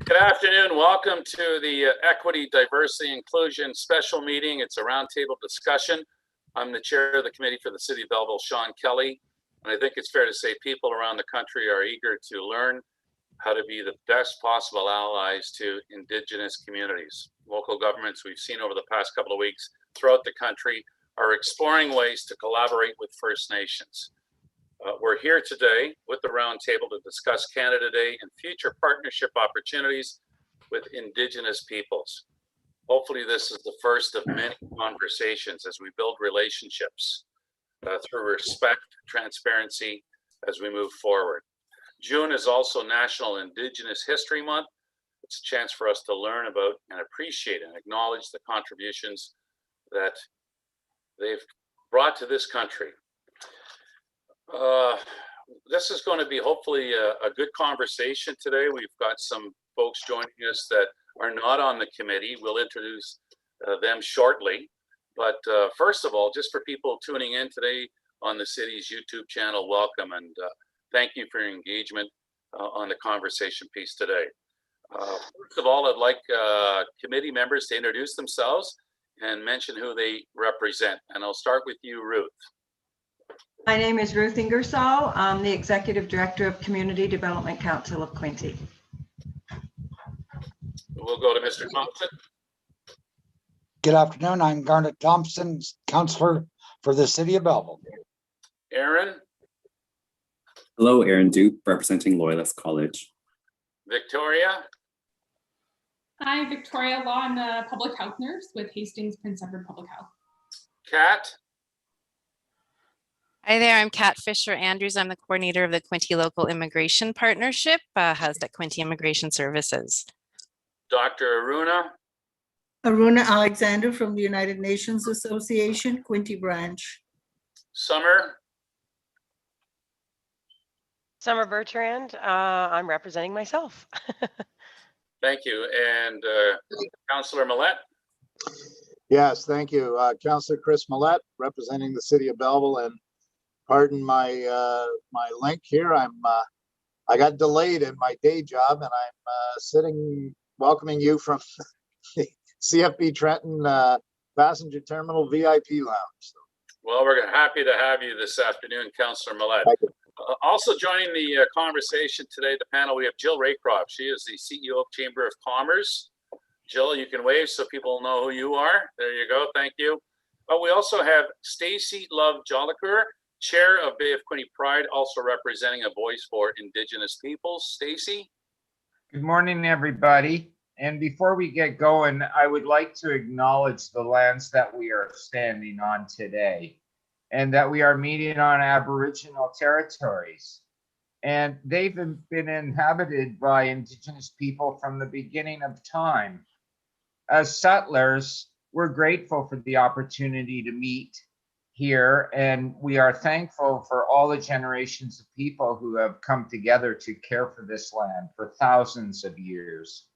Good afternoon. Welcome to the Equity, Diversity, Inclusion special meeting. It's a roundtable discussion. I'm the chair of the committee for the City of Belleville, Sean Kelly. And I think it's fair to say people around the country are eager to learn how to be the best possible allies to Indigenous communities. Local governments we've seen over the past couple of weeks throughout the country are exploring ways to collaborate with First Nations. We're here today with the roundtable to discuss Canada Day and future partnership opportunities with Indigenous peoples. Hopefully this is the first of many conversations as we build relationships through respect, transparency as we move forward. June is also National Indigenous History Month. It's a chance for us to learn about and appreciate and acknowledge the contributions that they've brought to this country. This is going to be hopefully a good conversation today. We've got some folks joining us that are not on the committee. We'll introduce them shortly. But first of all, just for people tuning in today on the city's YouTube channel, welcome and thank you for your engagement on the conversation piece today. First of all, I'd like committee members to introduce themselves and mention who they represent. And I'll start with you, Ruth. My name is Ruth Ingersoll. I'm the Executive Director of Community Development Council of Quinte. We'll go to Mr. Thompson. Good afternoon. I'm Garnet Thompson, Councillor for the City of Belleville. Aaron. Hello, Aaron Dupe, representing Loyalist College. Victoria. Hi, Victoria Law. I'm a public health nurse with Hastings Prince Edward Public Health. Kat. Hi there, I'm Kat Fisher Andrews. I'm the coordinator of the Quinte Local Immigration Partnership, housed at Quinte Immigration Services. Dr. Aruna. Aruna Alexander from the United Nations Association, Quinte Branch. Summer. Summer Bertrand. I'm representing myself. Thank you. And Councillor Millette. Yes, thank you. Councillor Chris Millette, representing the City of Belleville, and pardon my my link here. I got delayed in my day job, and I'm sitting welcoming you from the CFB Trenton Passenger Terminal VIP Lounge. Well, we're happy to have you this afternoon, Councillor Millette. Also joining the conversation today, the panel, we have Jill Raycroft. She is the CEO of Chamber of Commerce. Jill, you can wave so people know who you are. There you go. Thank you. But we also have Stacey Love Jolicoeur, Chair of Bay of Quinte Pride, also representing a voice for Indigenous peoples. Stacey. Good morning, everybody. And before we get going, I would like to acknowledge the lands that we are standing on today and that we are meeting on Aboriginal territories. And they've been inhabited by Indigenous people from the beginning of time. As settlers, we're grateful for the opportunity to meet here, and we are thankful for all the generations of people who have come together to care for this land for thousands of years.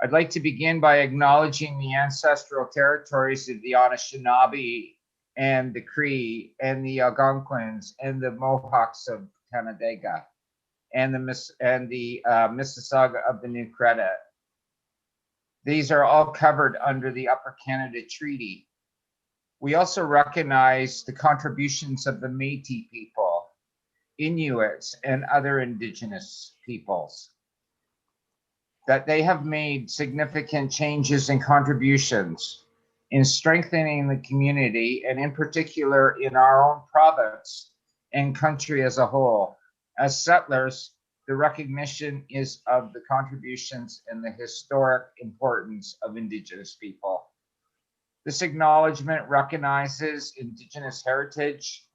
I'd like to begin by acknowledging the ancestral territories of the Anishinaabe and the Cree and the Algonquins and the Mohawks of Canandaigua and the Mississauga of the New Credit. These are all covered under the Upper Canada Treaty. We also recognize the contributions of the Métis people, Inuits, and other Indigenous peoples, that they have made significant changes and contributions in strengthening the community, and in particular in our own province and country as a whole. As settlers, the recognition is of the contributions and the historic importance of Indigenous people. This acknowledgement recognizes Indigenous heritage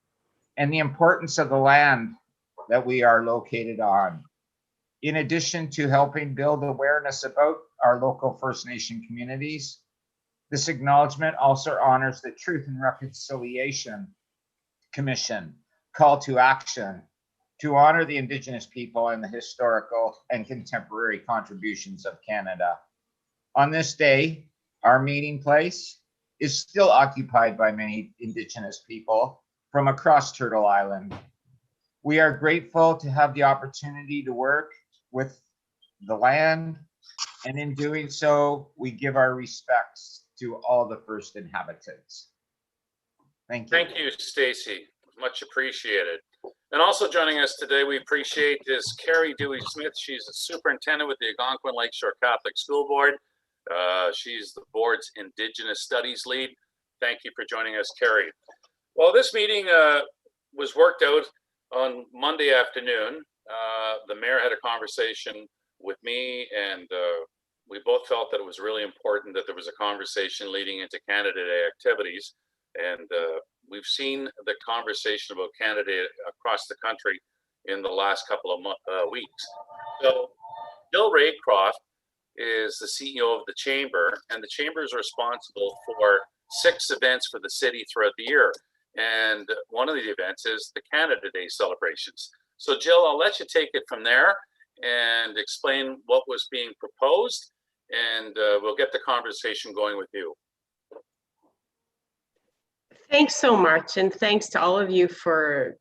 and the importance of the land that we are located on. In addition to helping build awareness about our local First Nation communities, this acknowledgement also honors the Truth and Reconciliation Commission call to action to honor the Indigenous people and the historical and contemporary contributions of Canada. On this day, our meeting place is still occupied by many Indigenous people from across Turtle Island. We are grateful to have the opportunity to work with the land, And in doing so, we give our respects to all the first inhabitants. Thank you. Thank you, Stacy. Much appreciated. And also joining us today, we appreciate is Carrie Dewey Smith. She's a superintendent with the Algonquin Lakeshore Catholic School Board. She's the board's Indigenous Studies lead. Thank you for joining us, Carrie. Well, this meeting was worked out on Monday afternoon. The mayor had a conversation with me, and we both felt that it was really important that there was a conversation leading into Canada Day activities. And we've seen the conversation about Canada Day across the country in the last couple of weeks. So Bill Raycroft is the CEO of the Chamber, and the Chamber is responsible for 6 events for the city throughout the year. And one of the events is the Canada Day celebrations. So Jill, I'll let you take it from there and explain what was being proposed, and we'll get the conversation going with you. Thanks so much, and thanks to all of you for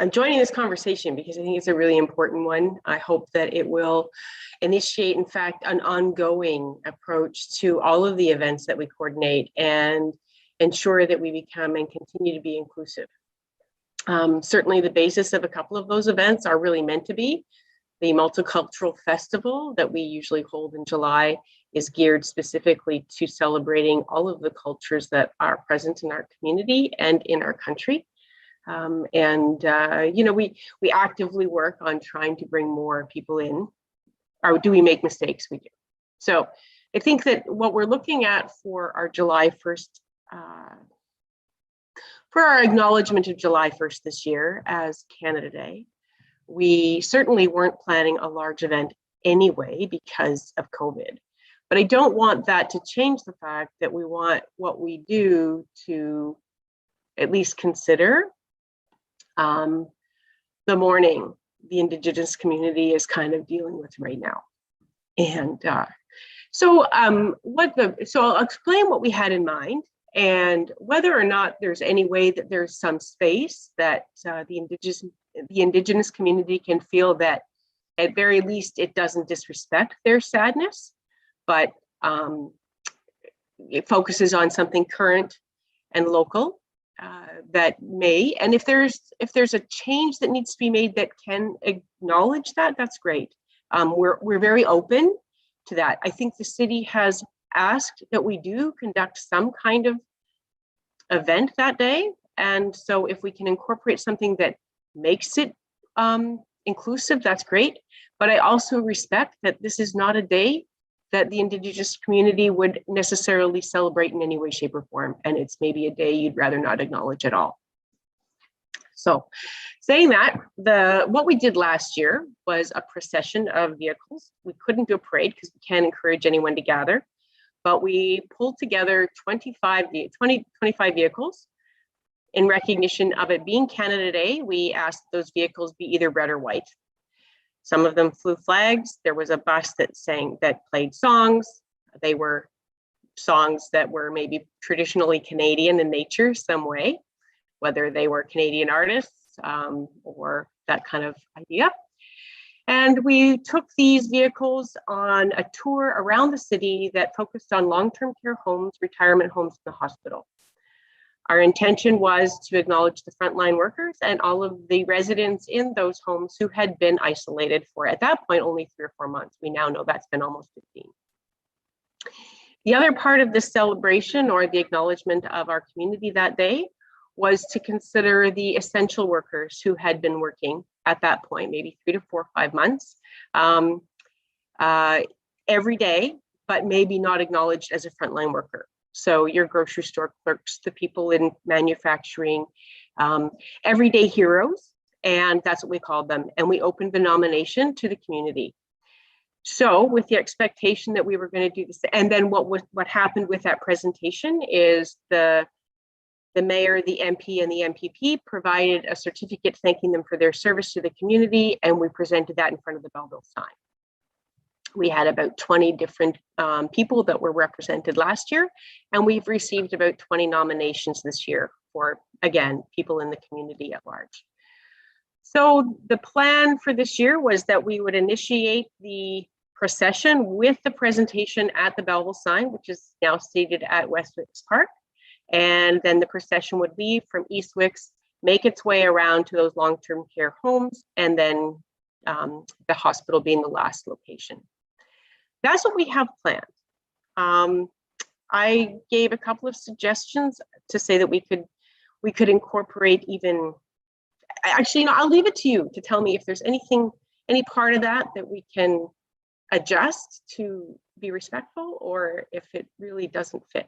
joining this conversation, because I think it's a really important one. I hope that it will initiate, in fact, an ongoing approach to all of the events that we coordinate and ensure that we become and continue to be inclusive. Certainly the basis of a couple of those events are really meant to be. The Multicultural Festival that we usually hold in July is geared specifically to celebrating all of the cultures that are present in our community and in our country. You know, we actively work on trying to bring more people in. Or do we make mistakes? We do. So I think that what we're looking at for our July 1st, for our acknowledgement of July 1st this year as Canada Day, we certainly weren't planning a large event anyway because of COVID. But I don't want that to change the fact that we want what we do to at least consider the mourning the Indigenous community is kind of dealing with right now. And so I'll explain what we had in mind and whether or not there's any way that there's some space that the Indigenous community can feel that at very least it doesn't disrespect their sadness, but it focuses on something current and local that may, and if there's a change that needs to be made that can acknowledge that, that's great. We're very open to that. I think the city has asked that we do conduct some kind of event that day, and so if we can incorporate something that makes it inclusive, that's great. But I also respect that this is not a day that the Indigenous community would necessarily celebrate in any way, shape, or form. And it's maybe a day you'd rather not acknowledge at all. So saying that, what we did last year was a procession of vehicles. We couldn't do a parade because we can't encourage anyone to gather, but we pulled together 25 vehicles. In recognition of it being Canada Day, we asked those vehicles be either red or white. Some of them flew flags. There was a bus that played songs. They were songs that were maybe traditionally Canadian in nature some way, whether they were Canadian artists or that kind of idea. And we took these vehicles on a tour around the city that focused on long-term care homes, retirement homes, and the hospital. Our intention was to acknowledge the frontline workers and all of the residents in those homes who had been isolated for, at that point, only 3 or 4 months. We now know that's been almost 15. The other part of this celebration or the acknowledgement of our community that day was to consider the essential workers who had been working at that point, maybe 3 to 4 or 5 months, every day, but maybe not acknowledged as a frontline worker. So your grocery store clerks, the people in manufacturing, everyday heroes, and that's what we called them. And we opened the nomination to the community. So with the expectation that we were going to do this, and then what happened with that presentation is the mayor, the MP, and the MPP provided a certificate thanking them for their service to the community, and we presented that in front of the Belleville sign. We had about 20 different people that were represented last year, and we've received about 20 nominations this year for, again, people in the community at large. So the plan for this year was that we would initiate the procession with the presentation at the Belleville sign, which is now seated at Westwicks Park. And then the procession would leave from East Wicks, make its way around to those long-term care homes, and then the hospital being the last location. That's what we have planned. I gave a couple of suggestions to say that we could incorporate even, actually, I'll leave it to you to tell me if there's anything, any part of that we can adjust to be respectful, or if it really doesn't fit.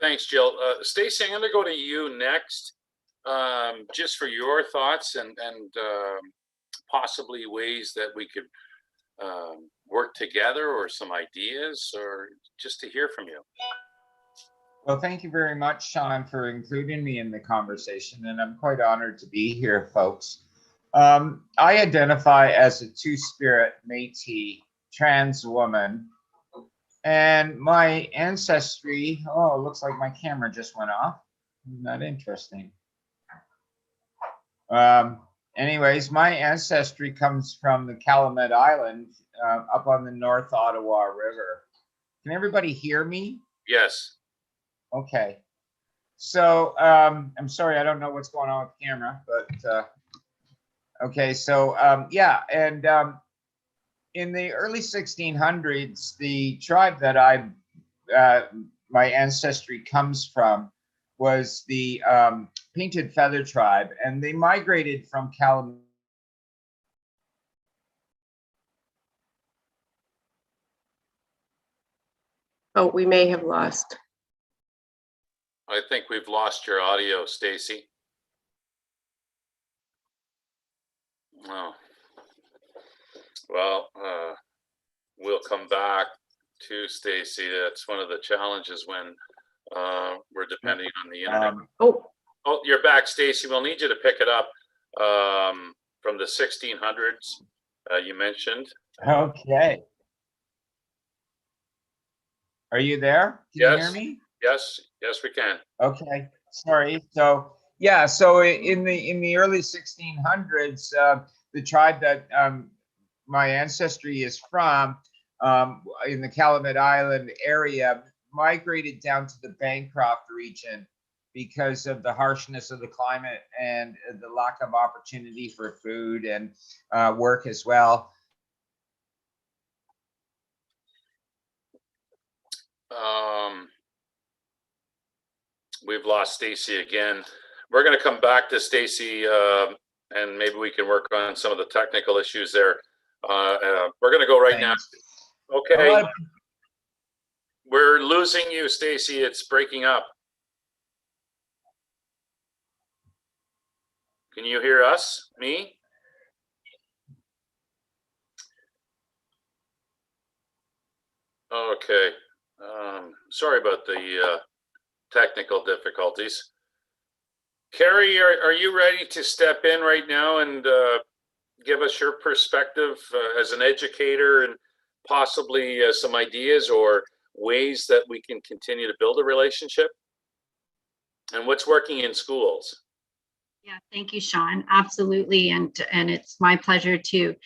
Thanks, Jill. Stacy, I'm going to go to you next, just for your thoughts and possibly ways that we could work together, or some ideas, or just to hear from you. Well, thank you very much, Sean, for including me in the conversation, and I'm quite honored to be here, folks. I identify as a two-spirit Métis trans woman, and my ancestry, oh, it looks like my camera just went off. Isn't that interesting? Anyways, my ancestry comes from the Calumet Island, up on the North Ottawa River. Can everybody hear me? Yes. Okay. So I'm sorry, I don't know what's going on with the camera, but okay. So yeah, and in the early 1600s, the tribe that my ancestry comes from was the Painted Feather tribe, and they migrated from Calumet. Oh, we may have lost. I think we've lost your audio, Stacy. Oh. Well, we'll come back to Stacy. That's one of the challenges when we're depending on the internet. Oh, you're back, Stacy. We'll need you to pick it up from the 1600s you mentioned. Okay. Are you there? Can you hear me? Yes, yes, we can. Okay, sorry. So yeah, so in the early 1600s, the tribe that my ancestry is from, in the Calumet Island area, migrated down to the Bancroft region because of the harshness of the climate and the lack of opportunity for food and work as well. We've lost Stacy again. We're going to come back to Stacy, and maybe we can work on some of the technical issues there. We're going to go right now. Okay. We're losing you, Stacy. It's breaking up. Can you hear us? Me? Okay. Sorry about the technical difficulties. Carrie, are you ready to step in right now and give us your perspective as an educator, and possibly some ideas or ways that we can continue to build a relationship? And what's working in schools? Yeah, thank you, Sean. Absolutely. And it's my pleasure to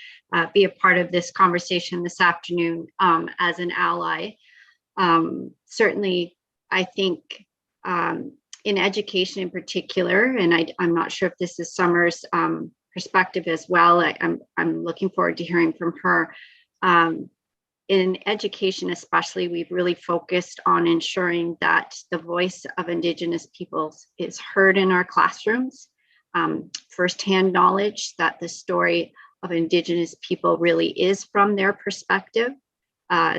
be a part of this conversation this afternoon as an ally. Certainly, I think in education in particular, and I'm not sure if this is Summer's perspective as well. I'm looking forward to hearing from her. In education especially, we've really focused on ensuring that the voice of Indigenous peoples is heard in our classrooms. Firsthand knowledge that the story of Indigenous people really is from their perspective.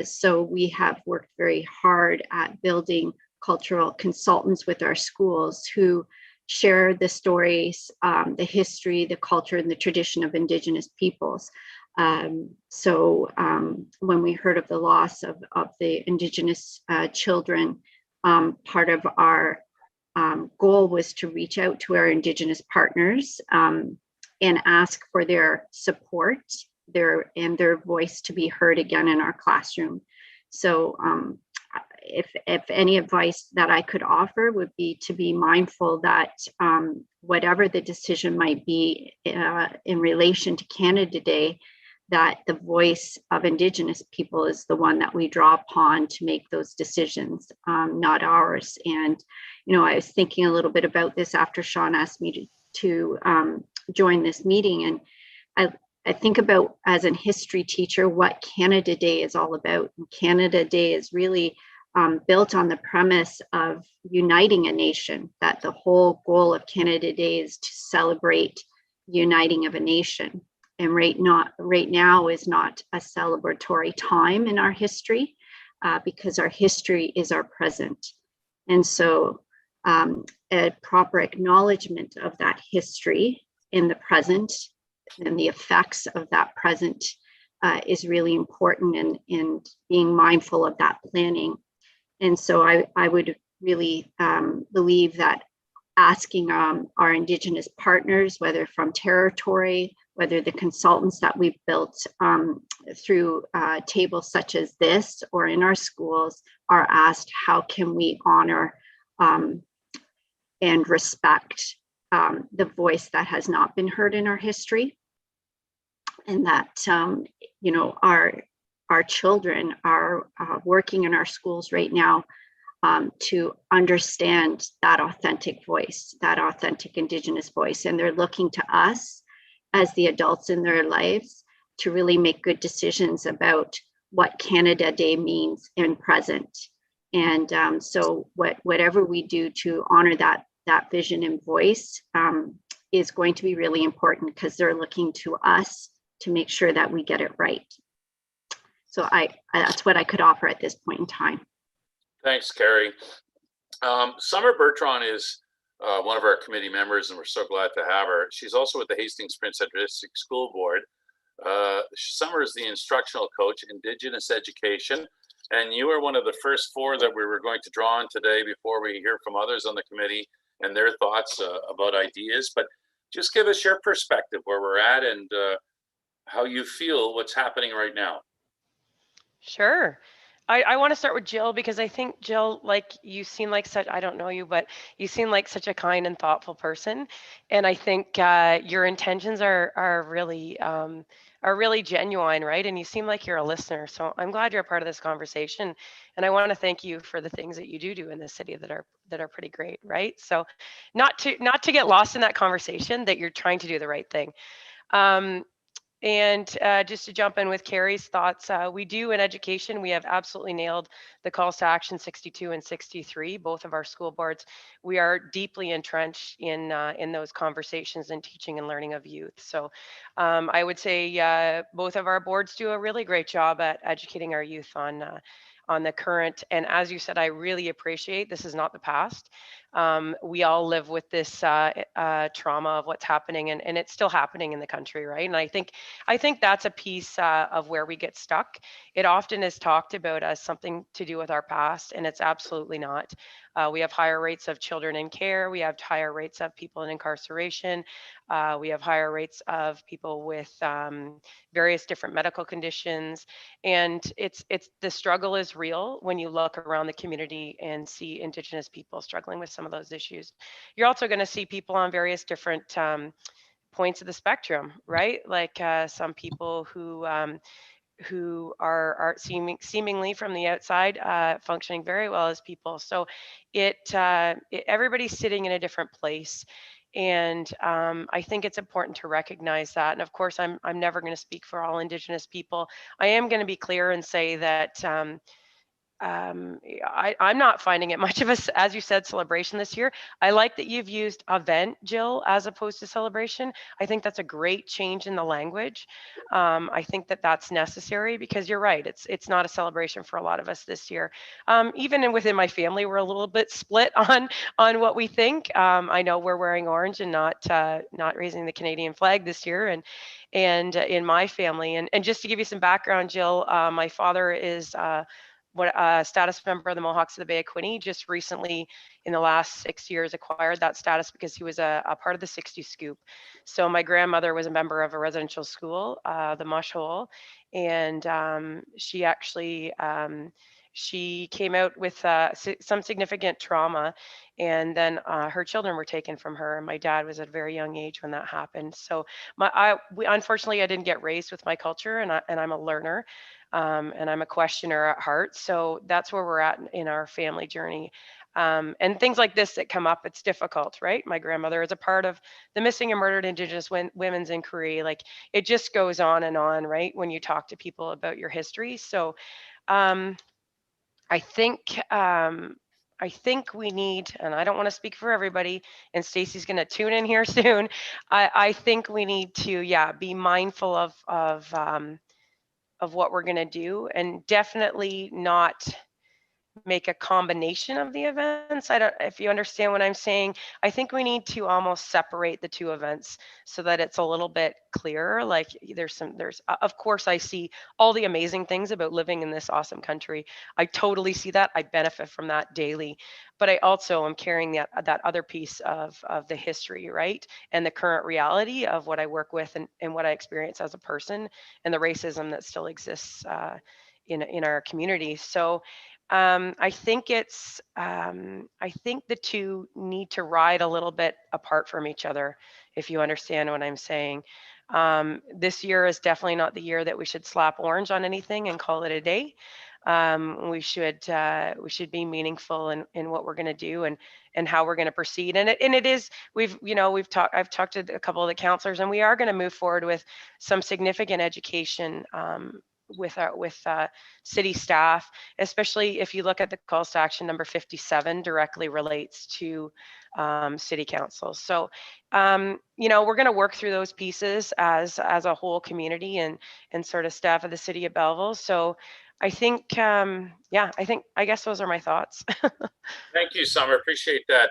So we have worked very hard at building cultural consultants with our schools who share the stories, the history, the culture, and the tradition of Indigenous peoples. So when we heard of the loss of the Indigenous children, part of our goal was to reach out to our Indigenous partners and ask for their support, their voice to be heard again in our classroom. So if any advice that I could offer would be to be mindful that whatever the decision might be in relation to Canada Day, that the voice of Indigenous people is the one that we draw upon to make those decisions, not ours. And, you know, I was thinking a little bit about this after Sean asked me to join this meeting. And I think about, as a history teacher, what Canada Day is all about. And Canada Day is really built on the premise of uniting a nation, that the whole goal of Canada Day is to celebrate uniting of a nation. And right now is not a celebratory time in our history, because our history is our present. And so a proper acknowledgement of that history in the present and the effects of that present is really important, and being mindful of that planning. And so I would really believe that asking our Indigenous partners, whether from territory, whether the consultants that we've built through tables such as this or in our schools, are asked, how can we honor and respect the voice that has not been heard in our history? And that, you know, our children are working in our schools right now to understand that authentic voice, that authentic Indigenous voice. And they're looking to us as the adults in their lives to really make good decisions about what Canada Day means in present. And so whatever we do to honor that vision and voice is going to be really important, because they're looking to us to make sure that we get it right. So that's what I could offer at this point in time. Thanks, Carrie. Summer Bertrand is one of our committee members, and we're so glad to have her. She's also with the Hastings Prince Edward District School Board. Summer is the instructional coach, Indigenous education, and you are one of the first 4 that we were going to draw on today before we hear from others on the committee and their thoughts about ideas. But just give us your perspective, where we're at, and how you feel what's happening right now. Sure. I want to start with Jill, because I think, Jill, like, you seem like such, I don't know you, but you seem like such a kind and thoughtful person. And I think your intentions are really genuine, right? And you seem like you're a listener. So I'm glad you're a part of this conversation. And I want to thank you for the things that you do in this city that are pretty great, right? So not to get lost in that conversation, that you're trying to do the right thing. And just to jump in with Carrie's thoughts, we do in education, we have absolutely nailed the calls to action 62 and 63, both of our school boards. We are deeply entrenched in those conversations and teaching and learning of youth. So I would say both of our boards do a really great job at educating our youth on the current. And as you said, I really appreciate, this is not the past. We all live with this trauma of what's happening, and it's still happening in the country, right? And I think that's a piece of where we get stuck. It often is talked about as something to do with our past, and it's absolutely not. We have higher rates of children in care. We have higher rates of people in incarceration. We have higher rates of people with various different medical conditions. And the struggle is real when you look around the community and see Indigenous people struggling with some of those issues. You're also going to see people on various different points of the spectrum, right? Like some people who are seemingly from the outside functioning very well as people. So everybody's sitting in a different place. And I think it's important to recognize that. And of course, I'm never going to speak for all Indigenous people. I am going to be clear and say that I'm not finding it much of a, as you said, celebration this year. I like that you've used event, Jill, as opposed to celebration. I think that's a great change in the language. I think that that's necessary, because you're right. It's not a celebration for a lot of us this year. Even within my family, we're a little bit split on what we think. I know we're wearing orange and not raising the Canadian flag this year, and in my family. And just to give you some background, Jill, my father is a status member of the Mohawks of the Bay of Quinte. Just recently, in the last 6 years, acquired that status because he was a part of the 60 Scoop. So my grandmother was a member of a residential school, the Mush Hole, and she actually she came out with some significant trauma, and then her children were taken from her. And my dad was at a very young age when that happened. So unfortunately, I didn't get raised with my culture, and I'm a learner, and I'm a questioner at heart. So that's where we're at in our family journey. And things like this that come up, it's difficult, right? My grandmother is a part of the missing and murdered Indigenous women's inquiry. Like, it just goes on, right? When you talk to people about your history. So I think we need, and I don't want to speak for everybody, and Stacey's going to tune in here soon. I think we need to, be mindful of what we're going to do, and definitely not make a combination of the events. I don't, if you understand what I'm saying. I think we need to almost separate the two events so that it's a little bit clearer. Like, of course, I see all the amazing things about living in this awesome country. I totally see that. I benefit from that daily, but I also am carrying that other piece of the history, right? And the current reality of what I work with, and what I experience as a person, and the racism that still exists in our community. So I think I think the two need to ride a little bit apart from each other, if you understand what I'm saying. This year is definitely not the year that we should slap orange on anything and call it a day. We should be meaningful in what we're going to do, and how we're going to proceed. And it is, I've talked to a couple of the counselors, and we are going to move forward with some significant education with city staff, especially if you look at the calls to action number 57 directly relates to city council. So, we're going to work through those pieces as a whole community, and sort of staff of the city of Belleville. So I think, I guess those are my thoughts. Thank you, Summer. Appreciate that.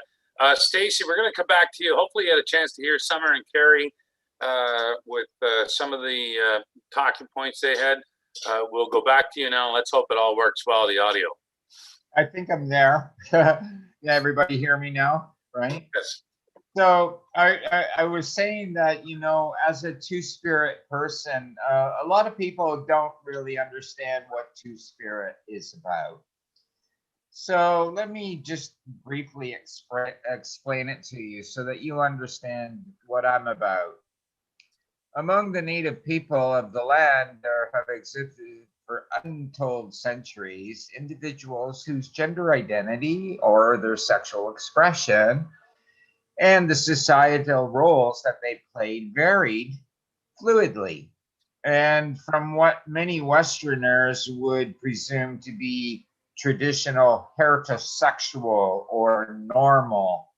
Stacey, we're going to come back to you. Hopefully you had a chance to hear Summer and Carrie with some of the talking points they had. We'll go back to you now. Let's hope it all works well, the audio. I think I'm there. Yeah, everybody hear me now, right? Yes. So I was saying that, as a two-spirit person, a lot of people don't really understand what two-spirit is about. So let me just briefly explain it to you so that you understand what I'm about. Among the native people of the land, there have existed for untold centuries individuals whose gender identity or their sexual expression and the societal roles that they played varied fluidly. And from what many Westerners would presume to be traditional heterosexual or normal,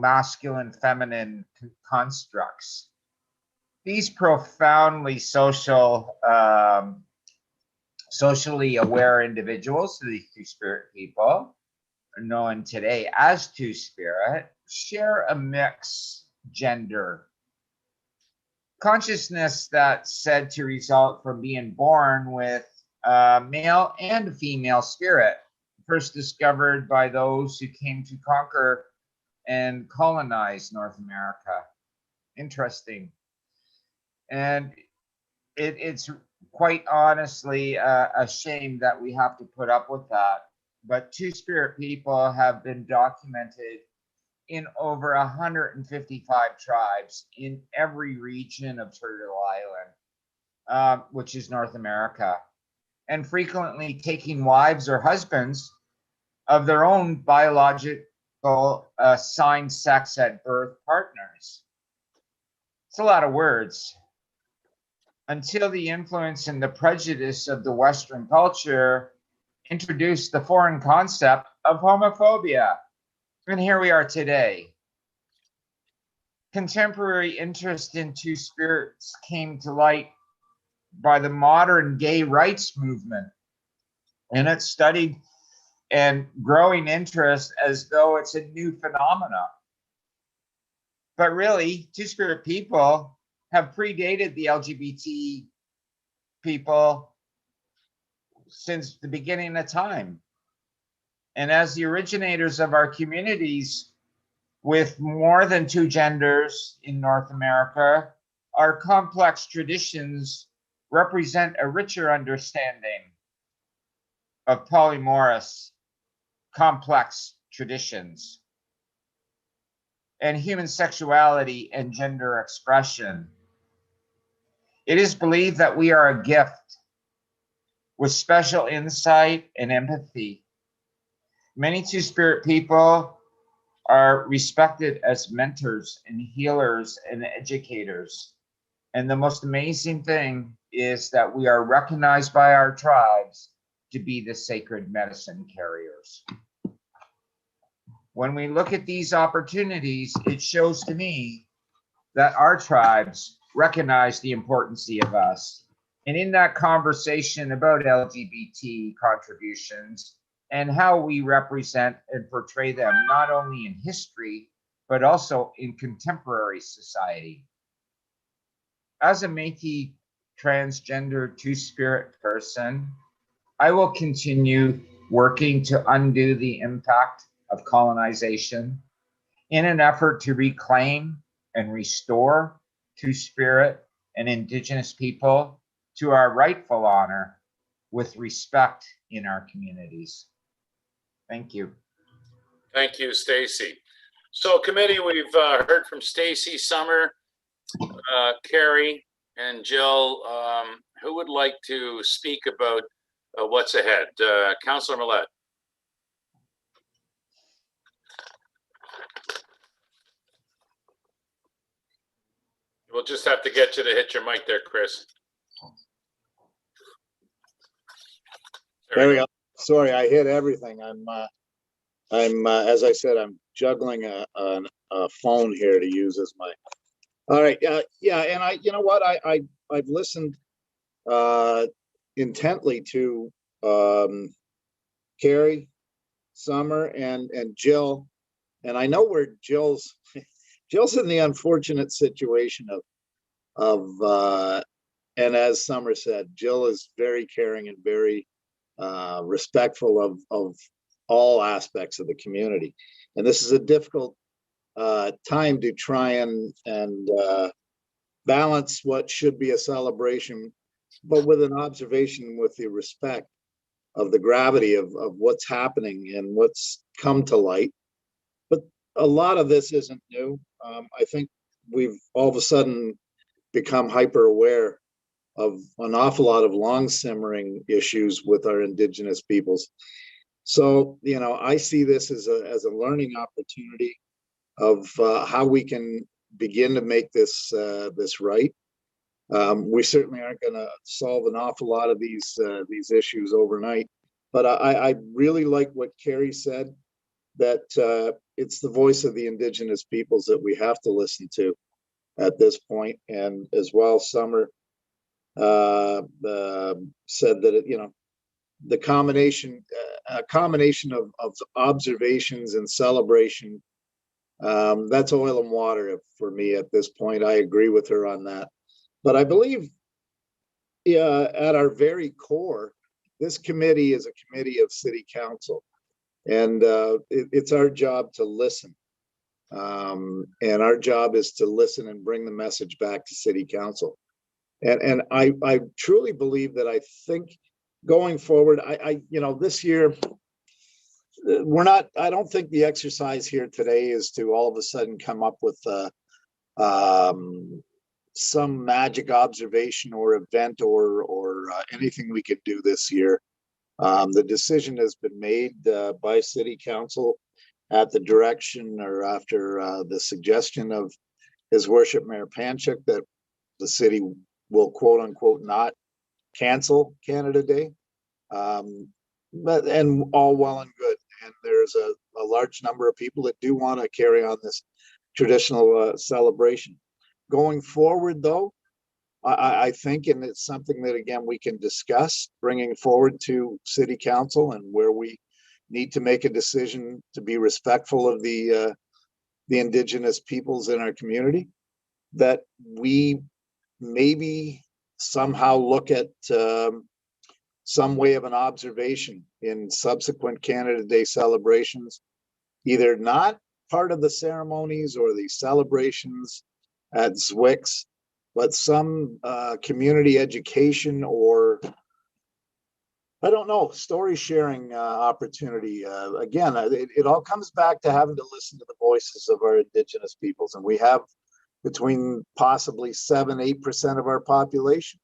masculine, feminine constructs. These profoundly socially aware individuals, these two-spirit people, known today as two-spirit, share a mixed gender consciousness that's said to result from being born with a male and a female spirit, first discovered by those who came to conquer and colonize North America. Interesting. And it's quite honestly a shame that we have to put up with that. But two-spirit people have been documented in over 155 tribes in every region of Turtle Island, which is North America, and frequently taking wives or husbands of their own biological assigned sex at birth partners. It's a lot of words. Until the influence and the prejudice of the Western culture introduced the foreign concept of homophobia. And here we are today. Contemporary interest in two spirits came to light by the modern gay rights movement, and it's studied and growing interest as though it's a new phenomenon. But really, two-spirit people have predated the LGBT people since the beginning of time. And as the originators of our communities with more than two genders in North America, our complex traditions represent a richer understanding of polymorphous, complex traditions and human sexuality and gender expression. It is believed that we are a gift with special insight and empathy. Many Two-Spirit people are respected as mentors and healers and educators. And the most amazing thing is that we are recognized by our tribes to be the sacred medicine carriers. When we look at these opportunities, it shows to me that our tribes recognize the importance of us. And in that conversation about LGBT contributions and how we represent and portray them, not only in history, but also in contemporary society. As a Métis transgender Two-Spirit person, I will continue working to undo the impact of colonization in an effort to reclaim and restore Two-Spirit and Indigenous people to our rightful honor with respect in our communities. Thank you. Thank you, Stacy. So committee, we've heard from Stacy, Summer, Carrie, and Jill. Who would like to speak about what's ahead? Councillor Millette. We'll just have to get you to hit your mic there, Chris. There we go. Sorry, I hit everything. I'm as I said, I'm juggling a phone here to use as my. All right. Yeah. And you know what? I've listened intently to Carrie, Summer, and Jill, and I know where Jill's in the unfortunate situation of and as Summer said, Jill is very caring and very respectful of all aspects of the community, and this is a difficult time to try and balance what should be a celebration, but with an observation, with the respect of the gravity of what's happening and what's come to light. But a lot of this isn't new. I think we've all of a sudden become hyper aware of an awful lot of long simmering issues with our Indigenous peoples. So, you know, I see this as a learning opportunity of how we can begin to make this right. We certainly aren't going to solve an awful lot of these issues overnight, but I really like what Carrie said, that it's the voice of the Indigenous peoples that we have to listen to at this point. And as well, Summer said that the combination of observations and celebration, that's oil and water for me at this point. I agree with her on that. But I believe at our very core, this committee is a committee of city council, and it's our job to listen. And our job is to listen and bring the message back to city council. And I truly believe that I think going forward, this year, I don't think the exercise here today is to all of a sudden come up with some magic observation or event or anything we could do this year. The decision has been made by city council at the direction or after the suggestion of His Worship Mayor Panchik that the city will quote unquote not cancel Canada Day. And all well and good. And there's a large number of people that do want to carry on this traditional celebration. Going forward, though, I think, and it's something that, again, we can discuss bringing forward to city council, and where we need to make a decision to be respectful of the Indigenous peoples in our community, that we maybe somehow look at some way of an observation in subsequent Canada Day celebrations, either not part of the ceremonies or the celebrations at Zwick's, but some community education or, I don't know, story sharing opportunity. Again, it all comes back to having to listen to the voices of our Indigenous peoples. And we have between possibly 7-8% of our population,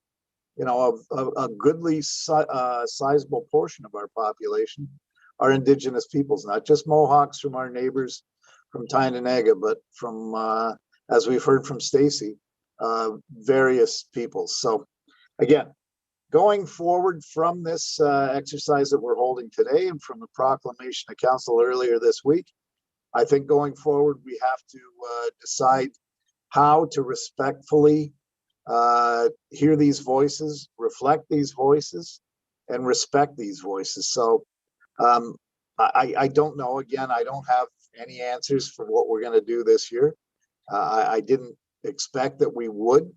you know, a goodly sizable portion of our population are Indigenous peoples, not just Mohawks from our neighbors from Tyendinaga, but from, as we've heard from Stacy, various peoples. So again, going forward from this exercise that we're holding today and from the proclamation of council earlier this week, I think going forward, we have to decide how to respectfully hear these voices, reflect these voices, and respect these voices. So I don't know. Again, I don't have any answers for what we're going to do this year. I didn't expect that we would,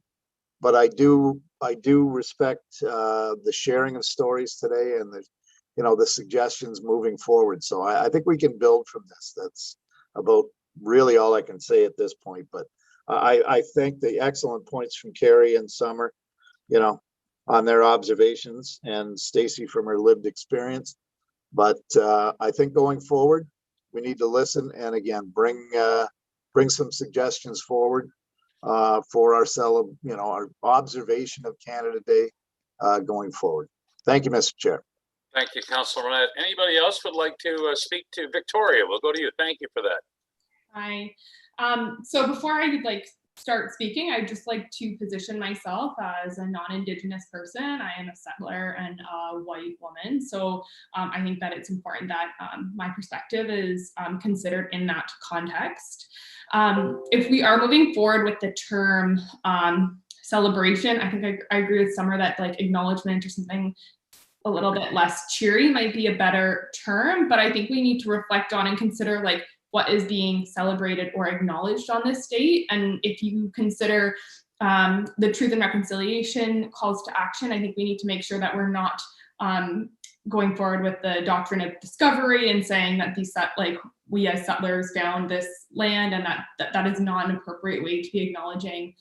but I do respect the sharing of stories today and the suggestions moving forward. So I think we can build from this. That's about really all I can say at this point. But I think the excellent points from Carrie and Summer, on their observations, and Stacy from her lived experience. But I think going forward, we need to listen and again bring some suggestions forward for our observation of Canada Day going forward. Thank you, Mr. Chair. Thank you, Councilor Manette. Anybody else would like to speak to Victoria? We'll go to you. Thank you for that. Hi. So before I start speaking, I'd just like to position myself as a non-Indigenous person. I am a settler and a white woman. So I think that it's important that my perspective is considered in that context. If we are moving forward with the term celebration, I think I agree with Summer that acknowledgement or something a little bit less cheery might be a better term, but I think we need to reflect on and consider what is being celebrated or acknowledged on this date. And if you consider the Truth and Reconciliation calls to action, I think we need to make sure that we're not going forward with the doctrine of discovery and saying that we as settlers found this land, and that is not an appropriate way to be acknowledging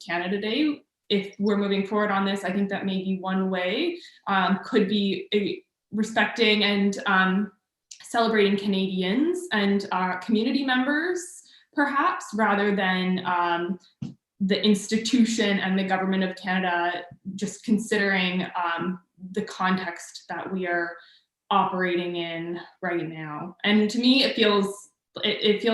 Canada Day. If we're moving forward on this, I think that maybe one way could be respecting and celebrating Canadians and community members, perhaps, rather than the institution and the government of Canada, just considering the context that we are operating in right now. And to me, it feels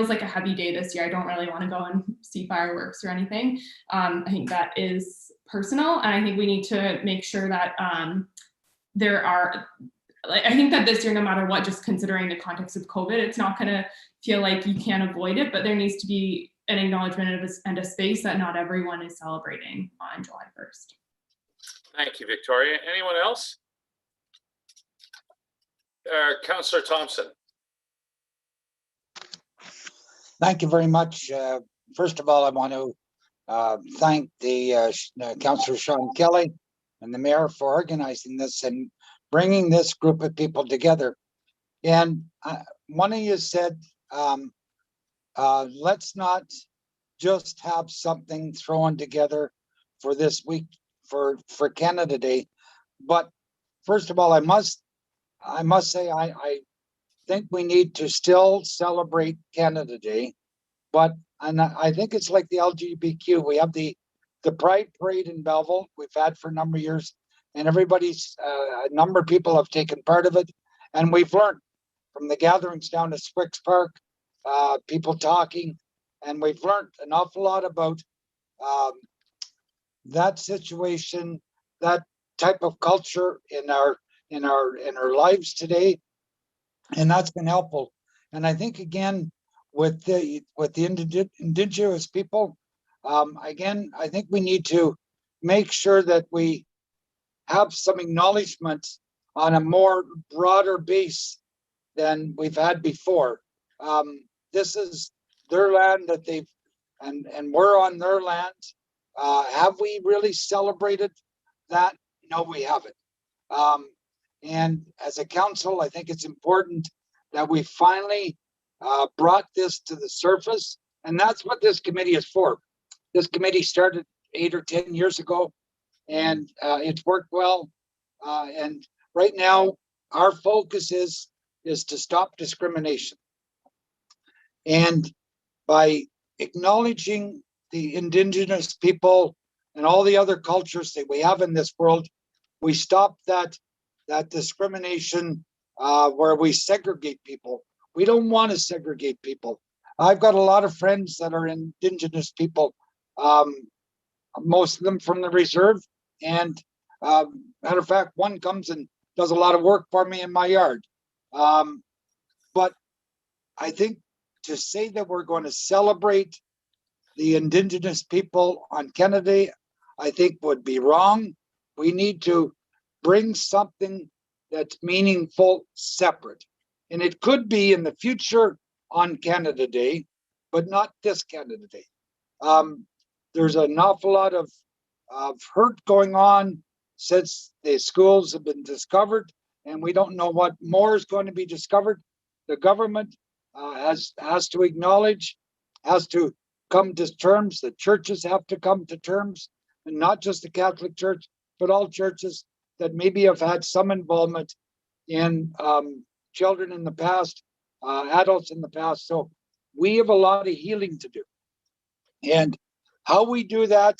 like a heavy day this year. I don't really want to go and see fireworks or anything. I think that is personal, and I think we need to make sure that I think that this year, no matter what, just considering the context of COVID, it's not going to feel like you can't avoid it, but there needs to be an acknowledgement and a space that not everyone is celebrating on July 1st. Thank you, Victoria. Anyone else? Councillor Thompson. Thank you very much. First of all, I want to thank the Councillor Sean Kelly and the Mayor for organizing this and bringing this group of people together. And one of you said, let's not just have something thrown together for this week for Canada Day. But first of all, I must say I think we need to still celebrate Canada Day, but I think it's like the LGBTQ. We have the Pride Parade in Belleville. We've had for a number of years, and a number of people have taken part of it, and we've learned from the gatherings down at Squicks Park, people talking, and we've learned an awful lot about that situation, that type of culture in our lives today, and that's been helpful. And I think again with the Indigenous people, again, I think we need to make sure that we have some acknowledgement on a more broader base than we've had before. This is their land that they've, and we're on their land. Have we really celebrated that? No, we haven't. And as a council, I think it's important that we finally brought this to the surface, and that's what this committee is for. This committee started 8 or 10 years ago, and it's worked well. And right now, our focus is to stop discrimination. And by acknowledging the Indigenous people and all the other cultures that we have in this world, we stop that discrimination where we segregate people. We don't want to segregate people. I've got a lot of friends that are Indigenous people, most of them from the reserve. And matter of fact, one comes and does a lot of work for me in my yard. But I think to say that we're going to celebrate the Indigenous people on Canada Day, I think would be wrong. We need to bring something that's meaningful separate. And it could be in the future on Canada Day, but not this Canada Day. There's an awful lot of hurt going on since the schools have been discovered, and we don't know what more is going to be discovered. The government has to acknowledge, has to come to terms. The churches have to come to terms, and not just the Catholic Church, but all churches that maybe have had some involvement in children in the past, adults in the past. So we have a lot of healing to do. And how we do that,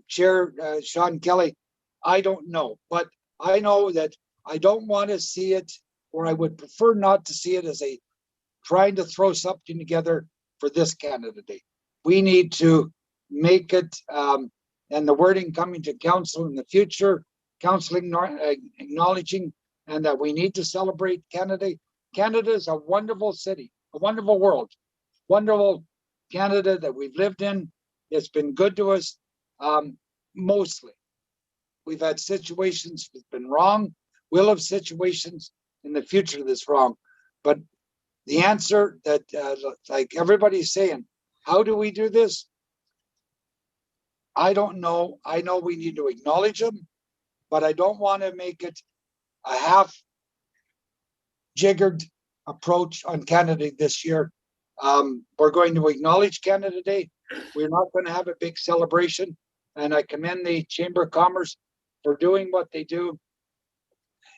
Chair Sean Kelly, I don't know. But I know that I don't want to see it, or I would prefer not to see it as a trying to throw something together for this Canada Day. We need to make it, and the wording coming to council in the future, counseling, acknowledging, and that we need to celebrate Canada Day. Canada is a wonderful city, a wonderful world, wonderful Canada that we've lived in. It's been good to us, mostly. We've had situations that's been wrong. We'll have situations in the future that's wrong. But the answer that, like everybody's saying, how do we do this? I don't know. I know we need to acknowledge them, but I don't want to make it a half-jiggered approach on Canada this year. We're going to acknowledge Canada Day. We're not going to have a big celebration. And I commend the Chamber of Commerce for doing what they do.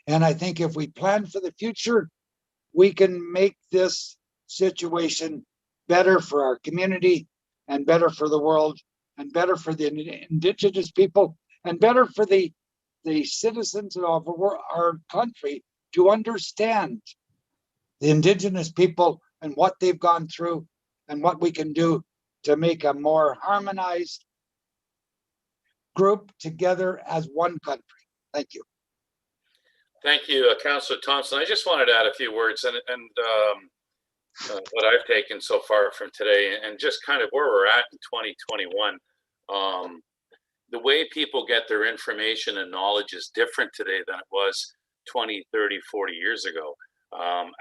And I think if we plan for the future, we can make this situation better for our community and better for the world and better for the Indigenous people and better for the citizens of our country to understand the Indigenous people and what they've gone through and what we can do to make a more harmonized group together as one country. Thank you. Thank you, Councillor Thompson. I just wanted to add a few words and what I've taken so far from today and just kind of where we're at in 2021. The way people get their information and knowledge is different today than it was 20, 30, 40 years ago.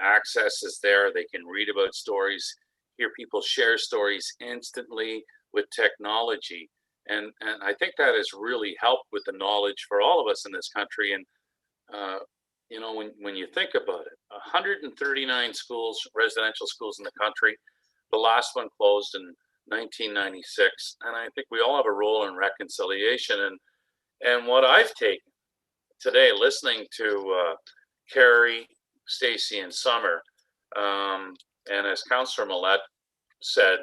Access is there. They can read about stories, hear people share stories instantly with technology. And I think that has really helped with the knowledge for all of us in this country. And you know, when you think about it, 139 schools, residential schools in the country, the last one closed in 1996, and I think we all have a role in reconciliation. And what I've taken today, listening to Carrie, Stacy, and Summer, and as Councillor Millette said,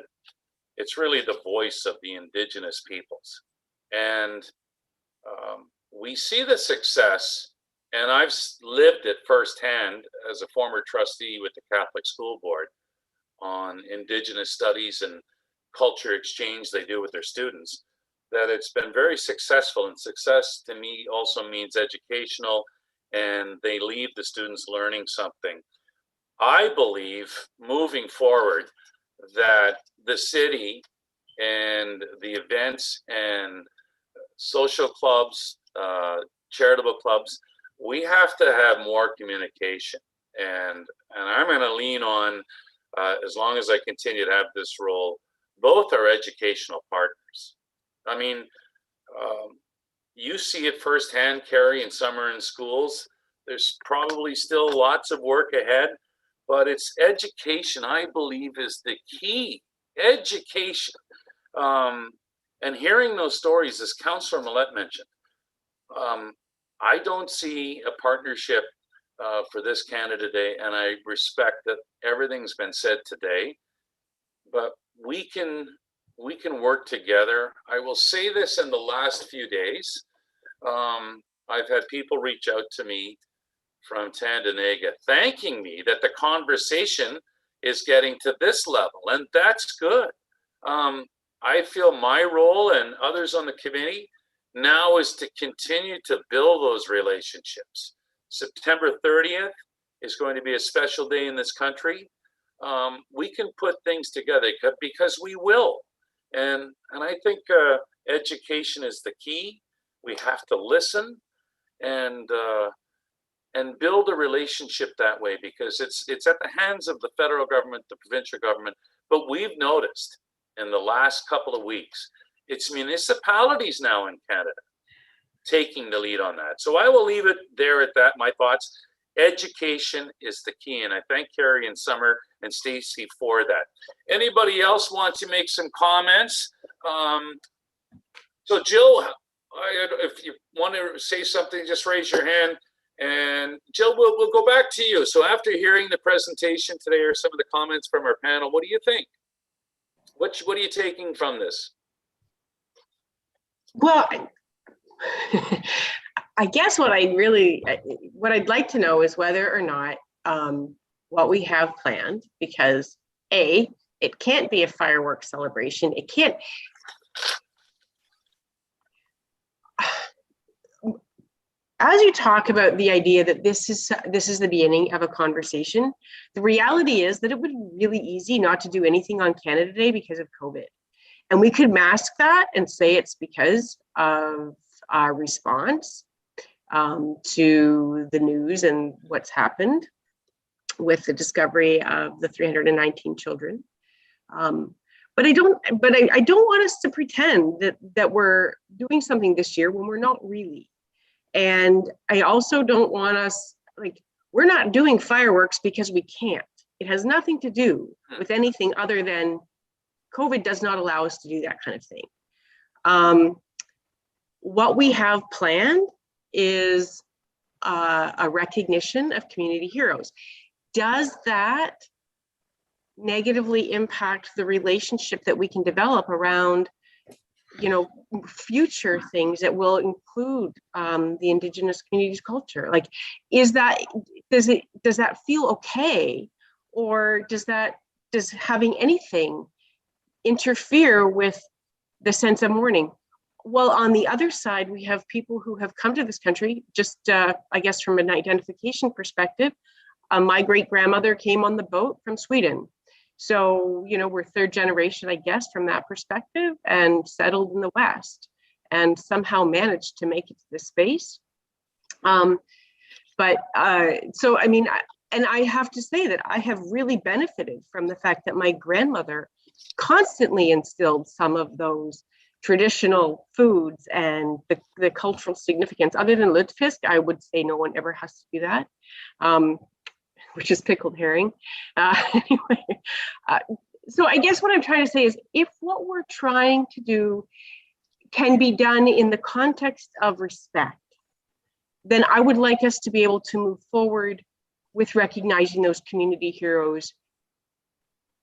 it's really the voice of the Indigenous peoples, and we see the success. And I've lived it firsthand as a former trustee with the Catholic School Board on Indigenous studies and culture exchange they do with their students, that it's been very successful. And success to me also means educational, and they leave the students learning something. I believe moving forward that the city and the events and social clubs, charitable clubs, we have to have more communication, and I'm going to lean on, as long as I continue to have this role, both our educational partners. I mean, you see it firsthand, Carrie, and Summer in schools. There's probably still lots of work ahead, but it's education, I believe, is the key. Education. And hearing those stories, as Councillor Millette mentioned, I don't see a partnership for this Canada Day, and I respect that everything's been said today, but we can work together. I will say this: in the last few days, I've had people reach out to me from Tandanaga thanking me that the conversation is getting to this level, and that's good. I feel my role and others on the committee now is to continue to build those relationships. September 30th is going to be a special day in this country. We can put things together because we will. And I think education is the key. We have to listen and build a relationship that way, because it's at the hands of the federal government, the provincial government. But we've noticed in the last couple of weeks, it's municipalities now in Canada taking the lead on that. So I will leave it there at that. My thoughts: education is the key, and I thank Carrie and Summer and Stacy for that. Anybody else want to make some comments? So Jill, if you want to say something, just raise your hand. And Jill, we'll go back to you. So after hearing the presentation today or some of the comments from our panel, what do you think? What are you taking from this? Well, I guess what I'd like to know is whether or not what we have planned, because A, it can't be a fireworks celebration. It can't. As you talk about the idea that this is the beginning of a conversation, the reality is that it would be really easy not to do anything on Canada Day because of COVID. And we could mask that and say it's because of our response to the news and what's happened with the discovery of the 319 children. But I don't want us to pretend that we're doing something this year when we're not really. And I also don't want us, we're not doing fireworks because we can't. It has nothing to do with anything other than COVID does not allow us to do that kind of thing. What we have planned is a recognition of community heroes. Does that negatively impact the relationship that we can develop around, future things that will include the Indigenous community's culture? Does that feel okay, or does having anything interfere with the sense of mourning? Well, on the other side, we have people who have come to this country just, I guess, from an identification perspective. My great grandmother came on the boat from Sweden. So, we're third generation, I guess, from that perspective, and settled in the West and somehow managed to make it to this space. So, I mean, and I have to say that I have really benefited from the fact that my grandmother constantly instilled some of those traditional foods and the cultural significance. Other than lutefisk, I would say no one ever has to do that. Which is pickled herring. Anyway, so I guess what I'm trying to say is, if what we're trying to do can be done in the context of respect, then I would like us to be able to move forward with recognizing those community heroes.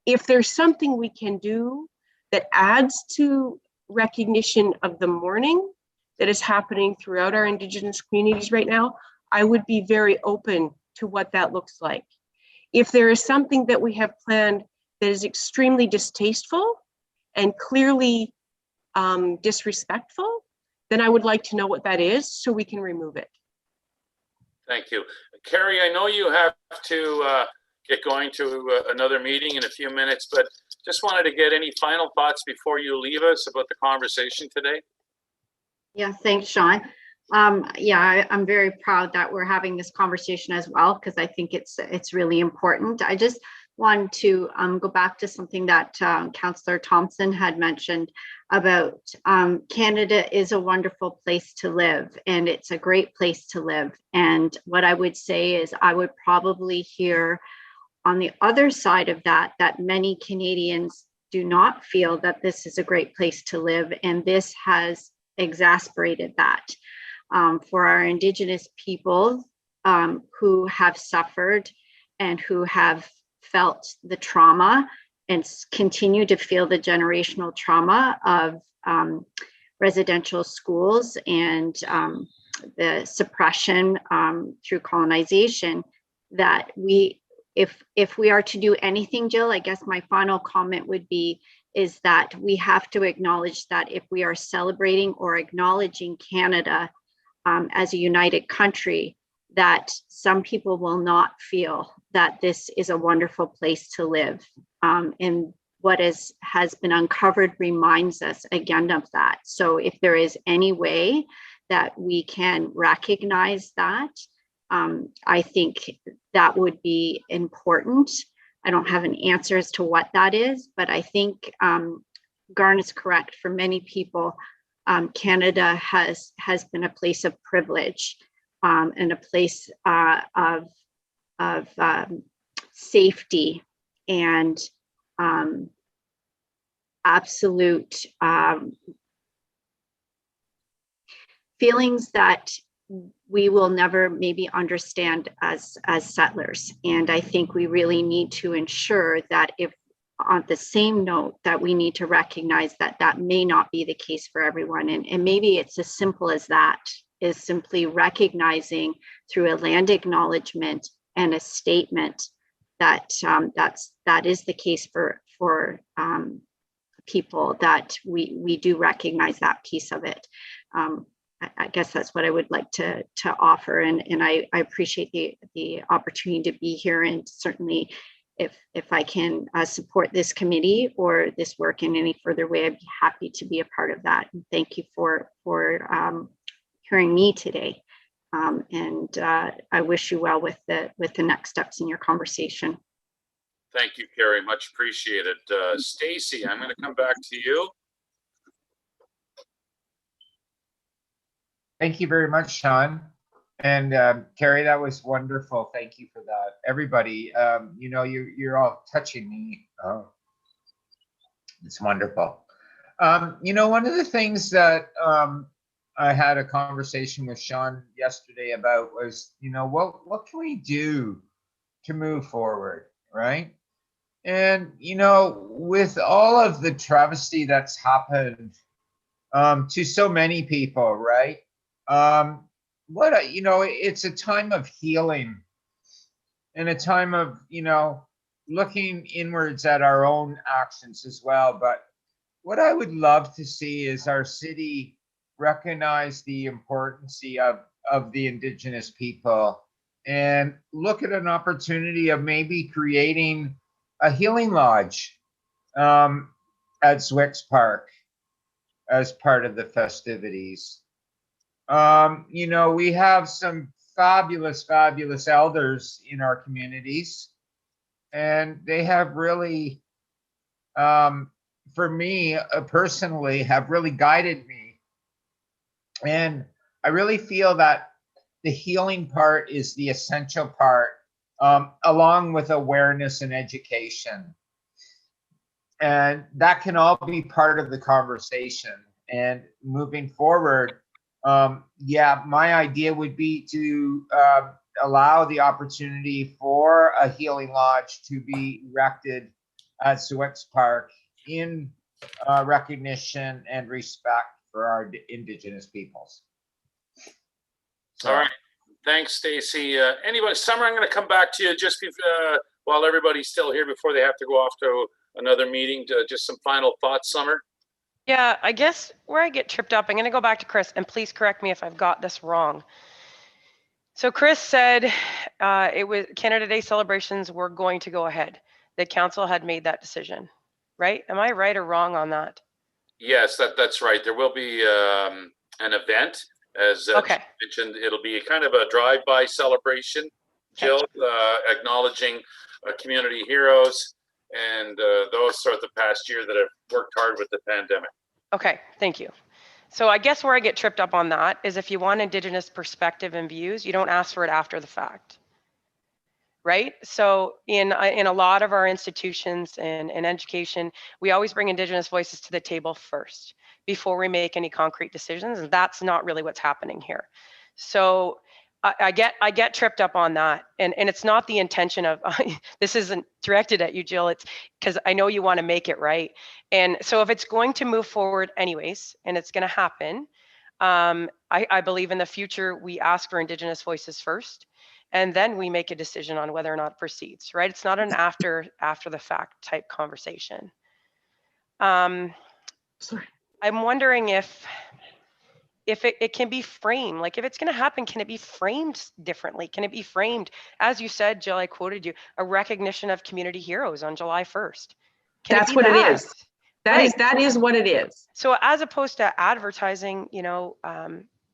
If there's something we can do that adds to recognition of the mourning that is happening throughout our Indigenous communities right now, I would be very open to what that looks like. If there is something that we have planned that is extremely distasteful and clearly disrespectful, then I would like to know what that is so we can remove it. Thank you. Carrie, I know you have to get going to another meeting in a few minutes, but just wanted to get any final thoughts before you leave us about the conversation today. Yeah, thanks, Sean. I'm very proud that we're having this conversation as well, because I think it's really important. I just want to go back to something that Councillor Thompson had mentioned about Canada is a wonderful place to live, and it's a great place to live. And what I would say is, I would probably hear on the other side of that many Canadians do not feel that this is a great place to live, and this has exasperated that. For our Indigenous people who have suffered and who have felt the trauma and continue to feel the generational trauma of residential schools and the suppression through colonization, that if we are to do anything, Jill, I guess my final comment would be is that we have to acknowledge that if we are celebrating or acknowledging Canada as a united country, that some people will not feel that this is a wonderful place to live. And what has been uncovered reminds us again of that. So if there is any way that we can recognize that, I think that would be important. I don't have an answer as to what that is, but I think Garn is correct. For many people, Canada has been a place of privilege and a place of safety and absolute feelings that we will never maybe understand as settlers. And I think we really need to ensure that if on the same note that we need to recognize that that may not be the case for everyone. And maybe it's as simple as that, is simply recognizing through a land acknowledgement and a statement that that is the case for people, that we do recognize that piece of it. I guess that's what I would like to offer, and I appreciate the opportunity to be here, and certainly if I can support this committee or this work in any further way, I'd be happy to be a part of that. And thank you for hearing me today, and I wish you well with the next steps in your conversation. Thank you, Carrie. Much appreciated. Stacy, I'm going to come back to you. Thank you very much, Sean. And Carrie, that was wonderful. Thank you for that. Everybody, you know, you're all touching me. Oh, it's wonderful. You know, one of the things that I had a conversation with Sean yesterday about was, you know, what can we do to move forward, right? And, you know, with all of the travesty that's happened to so many people, right? You know, it's a time of healing and a time of, you know, looking inwards at our own actions as well. But what I would love to see is our city recognize the importance of the Indigenous people and look at an opportunity of maybe creating a healing lodge at Zwicks Park as part of the festivities. You know, we have some fabulous elders in our communities, and they have really, for me personally, have really guided me. And I really feel that the healing part is the essential part, along with awareness and education. And that can all be part of the conversation. And moving forward, yeah, my idea would be to allow the opportunity for a healing lodge to be erected at Zwicks Park in recognition and respect for our Indigenous peoples. So. All right. Thanks, Stacy. Anybody, Summer, I'm going to come back to you just while everybody's still here before they have to go off to another meeting. Just some final thoughts, Summer. Yeah, I guess where I get tripped up, I'm going to go back to Chris, and please correct me if I've got this wrong. So Chris said it was Canada Day celebrations were going to go ahead. The council had made that decision, right? Am I right or wrong on that? Yes, that's right. There will be an event, as Okay. mentioned. It'll be kind of a drive-by celebration, Jill, acknowledging community heroes and those throughout the past year that have worked hard with the pandemic. Okay, thank you. So I guess where I get tripped up on that is if you want Indigenous perspective and views, you don't ask for it after the fact. right? So in a lot of our institutions and education, we always bring Indigenous voices to the table first before we make any concrete decisions, and that's not really what's happening here. So I get tripped up on that, and it's not the intention of this isn't directed at you, Jill. It's because I know you want to make it right, and so if it's going to move forward anyways, and it's going to happen, I believe in the future we ask for Indigenous voices first, and then we make a decision on whether or not it proceeds. Right? It's not an after the fact type conversation. I'm wondering if it can be framed, like if it's going to happen, can it be framed differently? Can it be framed, as you said, Jill, I quoted you, a recognition of community heroes on July 1st? That's what it is. That is what it is. So as opposed to advertising,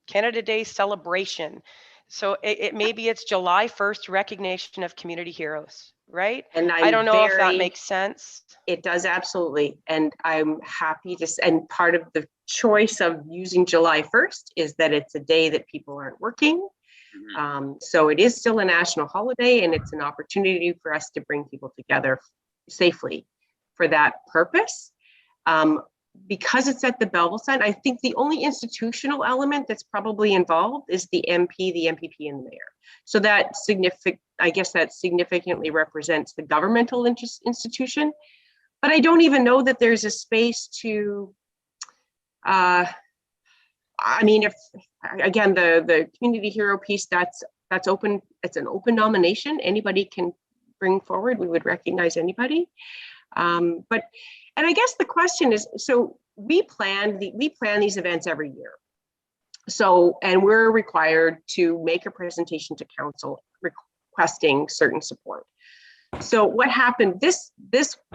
Canada Day celebration. So maybe it's July 1st recognition of community heroes, right? And I don't know if that makes sense. It does, absolutely. And I'm happy to, and part of the choice of using July 1st is that it's a day that people aren't working. So it is still a national holiday, and it's an opportunity for us to bring people together safely for that purpose. Because it's at the Belleville site, I think the only institutional element that's probably involved is the MP, the MPP, and the mayor. So that I guess that significantly represents the governmental institution. But I don't even know that there's a space to, I mean, if again, the community hero piece, that's open, it's an open nomination. Anybody can bring forward, we would recognize anybody. And I guess the question is, so we plan these events every year. So, and we're required to make a presentation to council requesting certain support. So what happened, this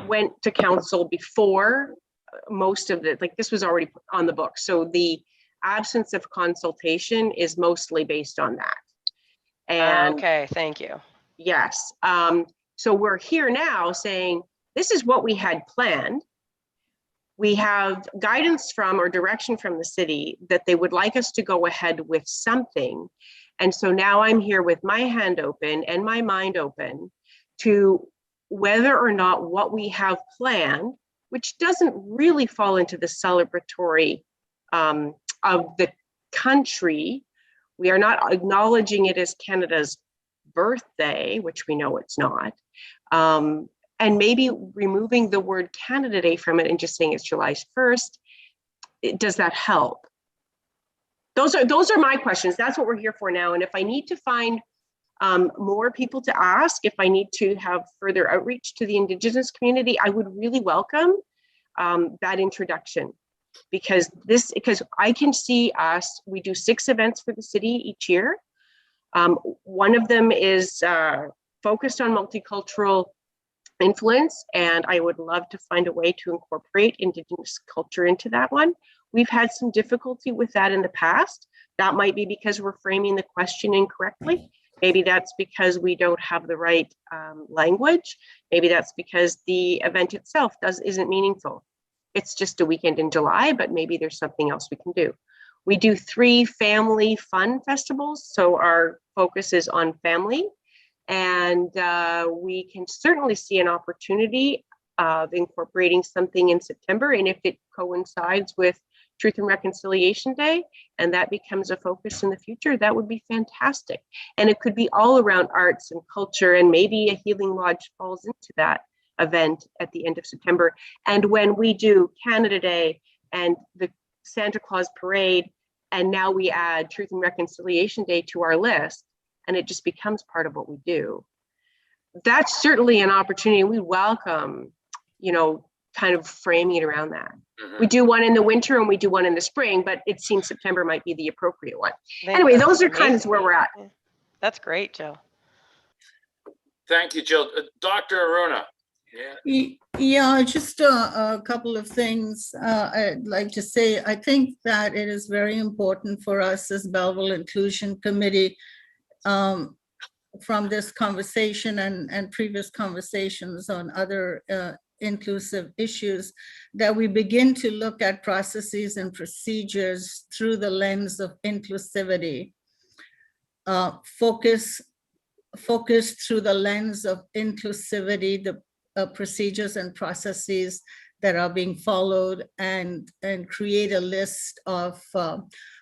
went to council before most of it, like this was already on the book. So the absence of consultation is mostly based on that. And okay, thank you. Yes. So we're here now saying, this is what we had planned. We have guidance from or direction from the city that they would like us to go ahead with something. And so now I'm here with my hand open and my mind open to whether or not what we have planned, which doesn't really fall into the celebratory of the country. We are not acknowledging it as Canada's birthday, which we know it's not. And maybe removing the word Canada Day from it and just saying it's July 1st, does that help? Those are my questions. That's what we're here for now. And if I need to find more people to ask, if I need to have further outreach to the Indigenous community, I would really welcome that introduction, because I can see us, we do 6 events for the city each year. One of them is focused on multicultural influence, and I would love to find a way to incorporate Indigenous culture into that one. We've had some difficulty with that in the past. That might be because we're framing the question incorrectly. Maybe that's because we don't have the right language. Maybe that's because the event itself isn't meaningful. It's just a weekend in July, but maybe there's something else we can do. We do 3 family fun festivals, so our focus is on family. And we can certainly see an opportunity of incorporating something in September. And if it coincides with Truth and Reconciliation Day, and that becomes a focus in the future, that would be fantastic. And it could be all around arts and culture, and maybe a healing lodge falls into that event at the end of September. And when we do Canada Day and the Santa Claus Parade, and now we add Truth and Reconciliation Day to our list, and it just becomes part of what we do. That's certainly an opportunity. We welcome, kind of framing it around that. We do one in the winter and we do one in the spring, but it seems September might be the appropriate one. Anyway, those are kind of where we're at. That's great, Jill. Thank you, Jill. Dr. Aruna. Yeah, just a couple of things I'd like to say. I think that it is very important for us as Belleville Inclusion Committee, from this conversation and previous conversations on other inclusive issues, that we begin to look at processes and procedures through the lens of inclusivity. Focus focused through the lens of inclusivity, the procedures and processes that are being followed, and create a list of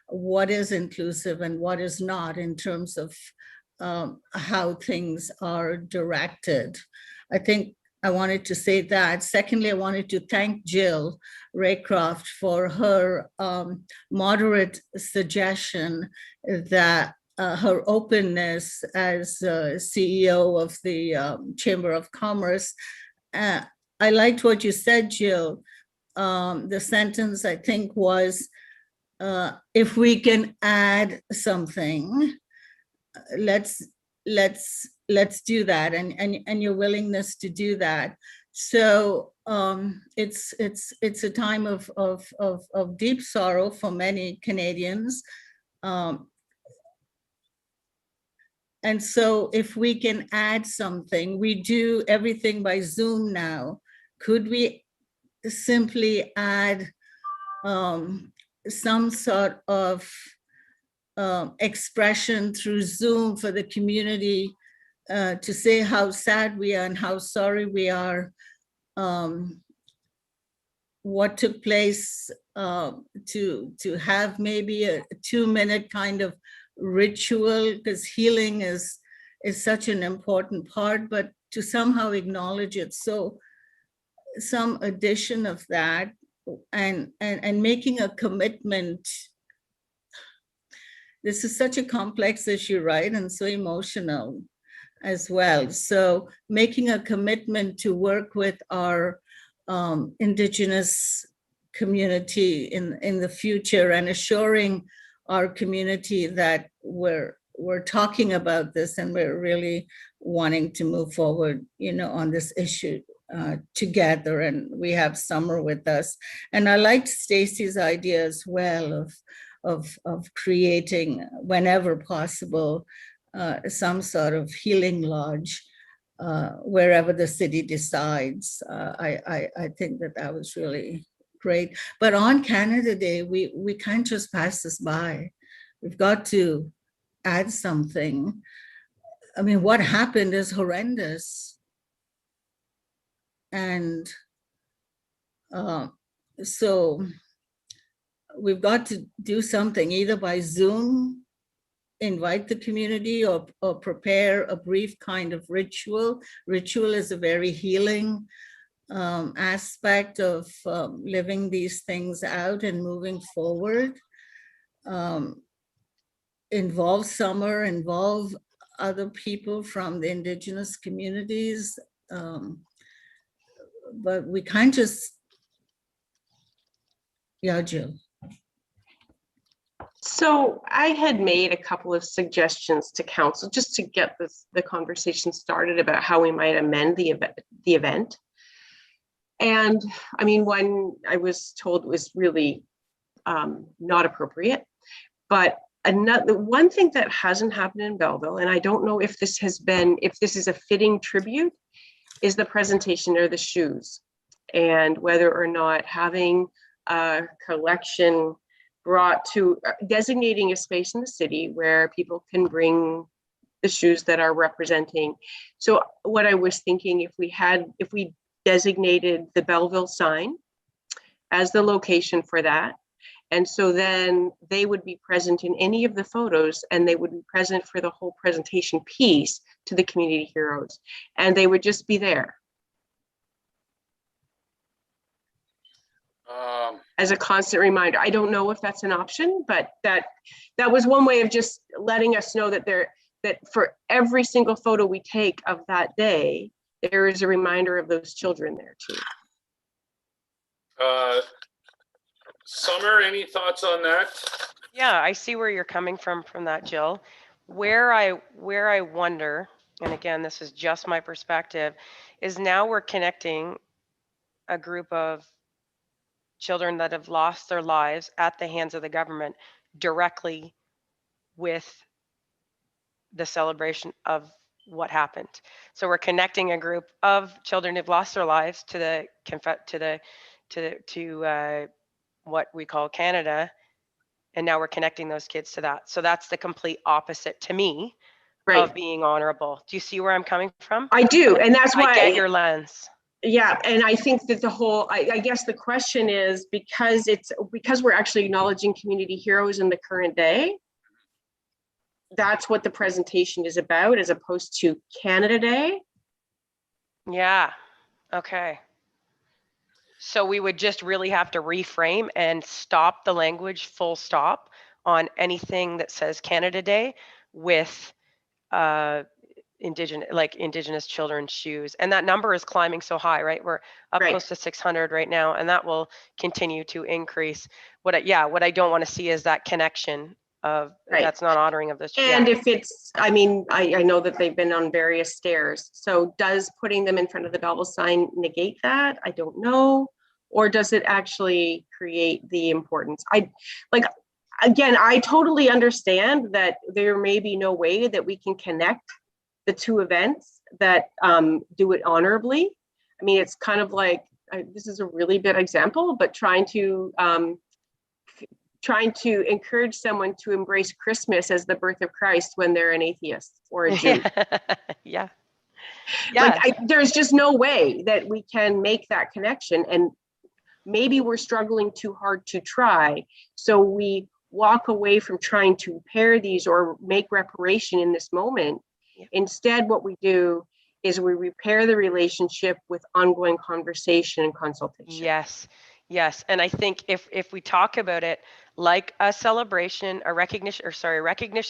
what is inclusive and what is not in terms of how things are directed. I think I wanted to say that. Secondly, I wanted to thank Jill Raycroft for her moderate suggestion that her openness as CEO of the Chamber of Commerce. I liked what you said, Jill. The sentence, I think, was, if we can add something, let's do that, and your willingness to do that. So it's a time of deep sorrow for many Canadians. And so if we can add something, we do everything by Zoom now. Could we simply add some sort of expression through Zoom for the community to say how sad we are and how sorry we are, what took place, to have maybe a 2-minute kind of ritual, because healing is such an important part, but to somehow acknowledge it. So some addition of that, and making a commitment. This is such a complex issue, right? And so emotional as well. So making a commitment to work with our Indigenous community in the future, and assuring our community that we're talking about this and we're really wanting to move forward, on this issue together. And we have Summer with us. And I liked Stacy's idea as well of creating, whenever possible, some sort of healing lodge wherever the city decides. I think that was really great. But on Canada Day, we can't just pass this by. We've got to add something. I mean, what happened is horrendous. And so we've got to do something, either by Zoom, invite the community, or prepare a brief kind of ritual. Ritual is a very healing aspect of living these things out and moving forward. Involve Summer, involve other people from the Indigenous communities. But we can't just, yeah, Jill. So I had made a couple of suggestions to council just to get the conversation started about how we might amend the event. And I mean, one I was told was really not appropriate, but one thing that hasn't happened in Belleville, and I don't know if this is a fitting tribute, is the presentation or the shoes, and whether or not having a collection brought to designating a space in the city where people can bring the shoes that are representing. So what I was thinking, if we designated the Belleville sign as the location for that, and so then they would be present in any of the photos, and they would be present for the whole presentation piece to the community heroes, and they would just be there as a constant reminder. I don't know if that's an option, but that was one way of just letting us know that that for every single photo we take of that day, there is a reminder of those children there too. Summer, any thoughts on that? Yeah, I see where you're coming from that, Jill. Where I wonder, and again, this is just my perspective, is now we're connecting a group of children that have lost their lives at the hands of the government directly with the celebration of what happened. So we're connecting a group of children who've lost their lives to what we call Canada, and now we're connecting those kids to that. So that's the complete opposite to me Right. of being honorable. Do you see where I'm coming from? I do. And that's why I get your lens. Yeah, and I think that the whole, I guess the question is, because we're actually acknowledging community heroes in the current day, that's what the presentation is about, as opposed to Canada Day. Yeah, okay. So we would just really have to reframe and stop the language full stop on anything that says Canada Day with Indigenous children's shoes. And that number is climbing so high, right? We're up Right. close to 600 right now, and that will continue to increase. What I don't want to see is that connection of Right. that's not honoring of this. And if it's, I mean, I know that they've been on various stairs. So does putting them in front of the Belleville sign negate that? I don't know. Or does it actually create the importance? Again, I totally understand that there may be no way that we can connect the two events that do it honorably. I mean, it's kind of like, this is a really bad example, but trying to encourage someone to embrace Christmas as the birth of Christ when they're an atheist or a Jew. Yeah. There's just no way that we can make that connection. And maybe we're struggling too hard to try. So we walk away from trying to repair these or make reparation in this moment. Yeah. Instead, what we do is we repair the relationship with ongoing conversation and consultation. Yes. And I think if we talk about it like a celebration, recognition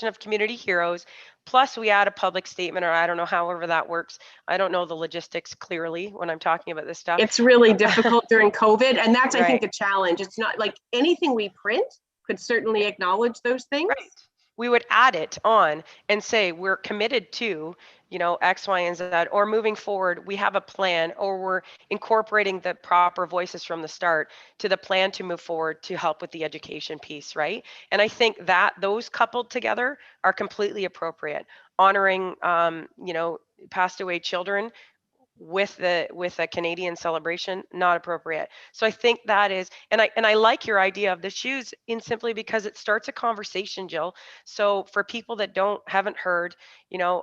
of community heroes, plus we add a public statement, or I don't know, however that works. I don't know the logistics clearly when I'm talking about this stuff. It's really difficult during COVID. And that's, I think, Right. the challenge. It's not like anything we print could certainly acknowledge those things. Right. We would add it on and say, we're committed to, X, Y, and Z, or moving forward, we have a plan, or we're incorporating the proper voices from the start to the plan to move forward to help with the education piece, right? And I think that those coupled together are completely appropriate. Honoring, passed away children with a Canadian celebration, not appropriate. So I think that is, and I like your idea of the shoes in simply because it starts a conversation, Jill. So for people that haven't heard,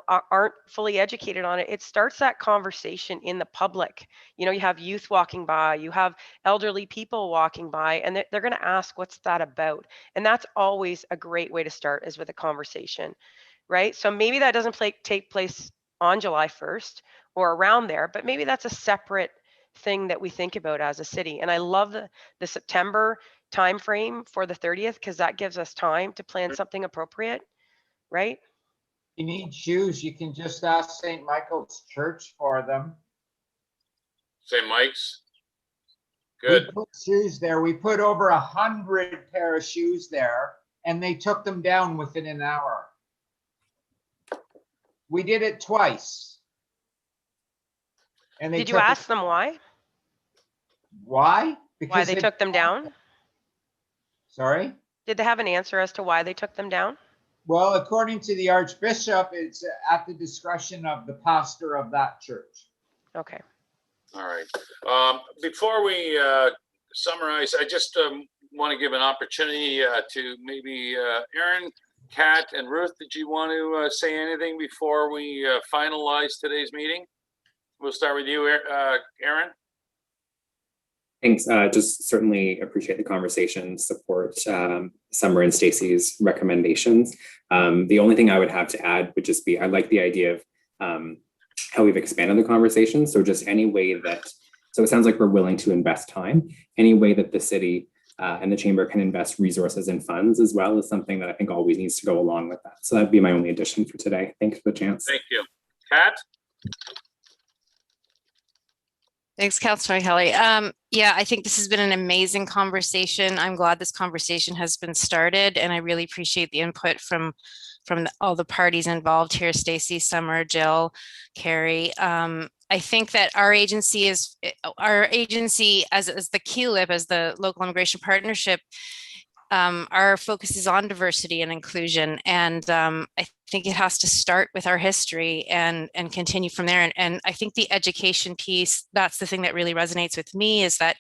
aren't fully educated on it, it starts that conversation in the public. You have youth walking by, you have elderly people walking by, and they're going to ask, what's that about? And that's always a great way to start, is with a conversation, right? So maybe that doesn't take place on July 1st or around there, but maybe that's a separate thing that we think about as a city. And I love the September timeframe for the 30th, because that gives us time to plan something appropriate, right? You need shoes, you can just ask St. Michael's Church for them. St. Mike's. Good. We put shoes there. We put over 100 pair of shoes there, and they took them down within an hour. We did it twice. And Did you ask them why? Why? Why they took them down? Sorry? Did they have an answer as to why they took them down? Well, according to the Archbishop, it's at the discretion of the pastor of that church. Okay. All right. Before we summarize, I just want to give an opportunity to maybe Aaron, Kat, and Ruth. Did you want to say anything before we finalize today's meeting? We'll start with you, Aaron. Thanks. Just certainly appreciate the conversation, support Summer and Stacy's recommendations. The only thing I would have to add would just be, I like the idea of how we've expanded the conversation. So just any way so it sounds like we're willing to invest time, any way that the city and the chamber can invest resources and funds as well, is something that I think always needs to go along with that. So that'd be my only addition for today. Thanks for the chance. Thank you. Kat? Thanks, Councilor Kelly. Yeah, I think this has been an amazing conversation. I'm glad this conversation has been started, and I really appreciate the input from all the parties involved here, Stacy, Summer, Jill, Carrie. I think that our agency as the QLIP, as the Local Immigration Partnership, our focus is on diversity and inclusion, and I think it has to start with our history and continue from there. And I think the education piece, that's the thing that really resonates with me, is that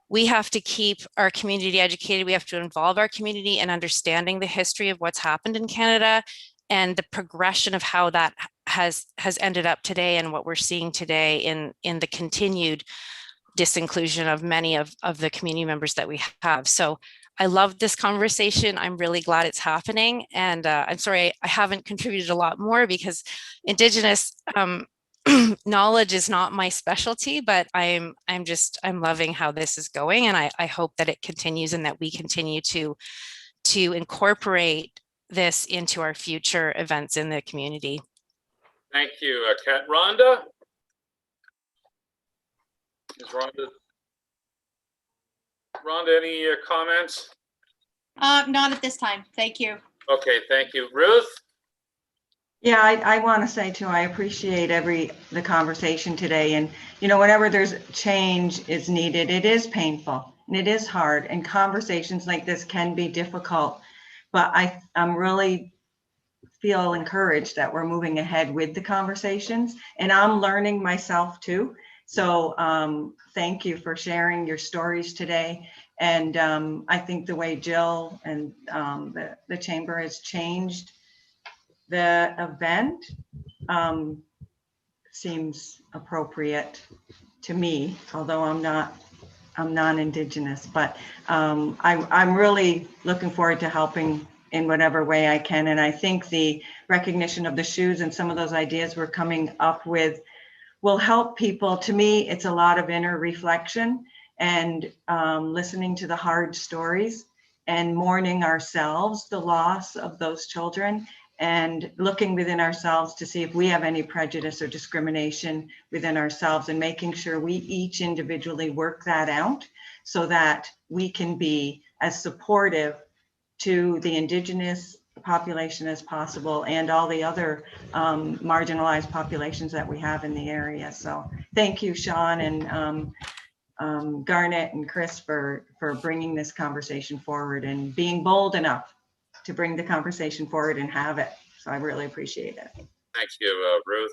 we have to keep our community educated. We have to involve our community in understanding the history of what's happened in Canada, and the progression of how that has ended up today and what we're seeing today in the continued disinclusion of many of the community members that we have. So I love this conversation. I'm really glad it's happening. And I'm sorry, I haven't contributed a lot more because Indigenous knowledge is not my specialty, but I'm loving how this is going. And I hope that it continues and that we continue to incorporate this into our future events in the community. Thank you, Kat. Rhonda? Is Rhonda, any comments? Not at this time. Thank you. Okay, thank you. Ruth? Yeah, I want to say too, I appreciate the conversation today. And, you know, whenever there's change is needed, it is painful and it is hard. And conversations like this can be difficult. But I'm really feel encouraged that we're moving ahead with the conversations. And I'm learning myself too. So thank you for sharing your stories today. And I think the way Jill and the chamber has changed the event seems appropriate to me, although I'm non-Indigenous, but I'm really looking forward to helping in whatever way I can. And I think the recognition of the shoes and some of those ideas we're coming up with will help people. To me, it's a lot of inner reflection and listening to the hard stories and mourning ourselves, the loss of those children, and looking within ourselves to see if we have any prejudice or discrimination within ourselves, and making sure we each individually work that out so that we can be as supportive to the Indigenous population as possible and all the other marginalized populations that we have in the area. So thank you, Sean and Garnet and Chris for bringing this conversation forward and being bold enough to bring the conversation forward and have it. So I really appreciate it. Thank you, Ruth.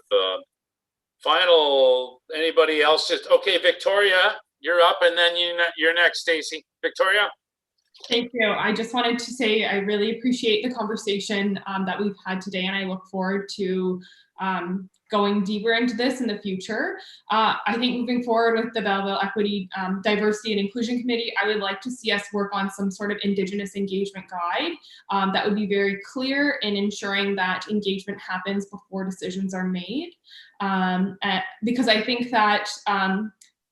Final, anybody else? Okay, Victoria, you're up, and then you're next, Stacy. Victoria? Thank you. I just wanted to say I really appreciate the conversation that we've had today, and I look forward to going deeper into this in the future. I think moving forward with the Belleville Equity, Diversity and Inclusion Committee, I would like to see us work on some sort of Indigenous engagement guide that would be very clear in ensuring that engagement happens before decisions are made. Because I think that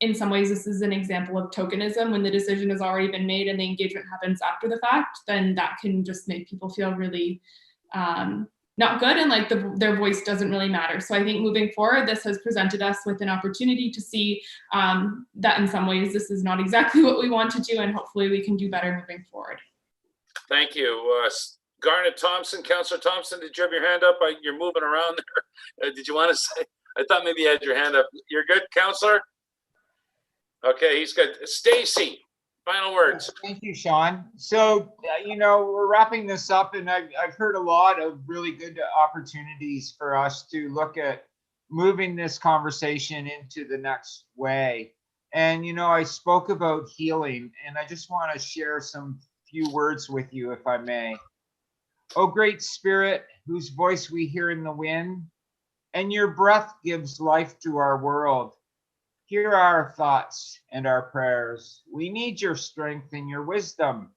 in some ways, this is an example of tokenism. When the decision has already been made and the engagement happens after the fact, then that can just make people feel really not good, and like their voice doesn't really matter. So I think moving forward, this has presented us with an opportunity to see that in some ways, this is not exactly what we want to do, and hopefully we can do better moving forward. Thank you. Garnet Thompson, Councillor Thompson, did you have your hand up? You're moving around there. Did you want to say? I thought maybe you had your hand up. You're good, Councillor? Okay, he's good. Stacy, final words. Thank you, Sean. So, you know, we're wrapping this up, and I've heard a lot of really good opportunities for us to look at moving this conversation into the next way. And, you know, I spoke about healing, and I just want to share some few words with you, if I may. Oh, great spirit, whose voice we hear in the wind, and your breath gives life to our world. Hear our thoughts and our prayers. We need your strength and your wisdom.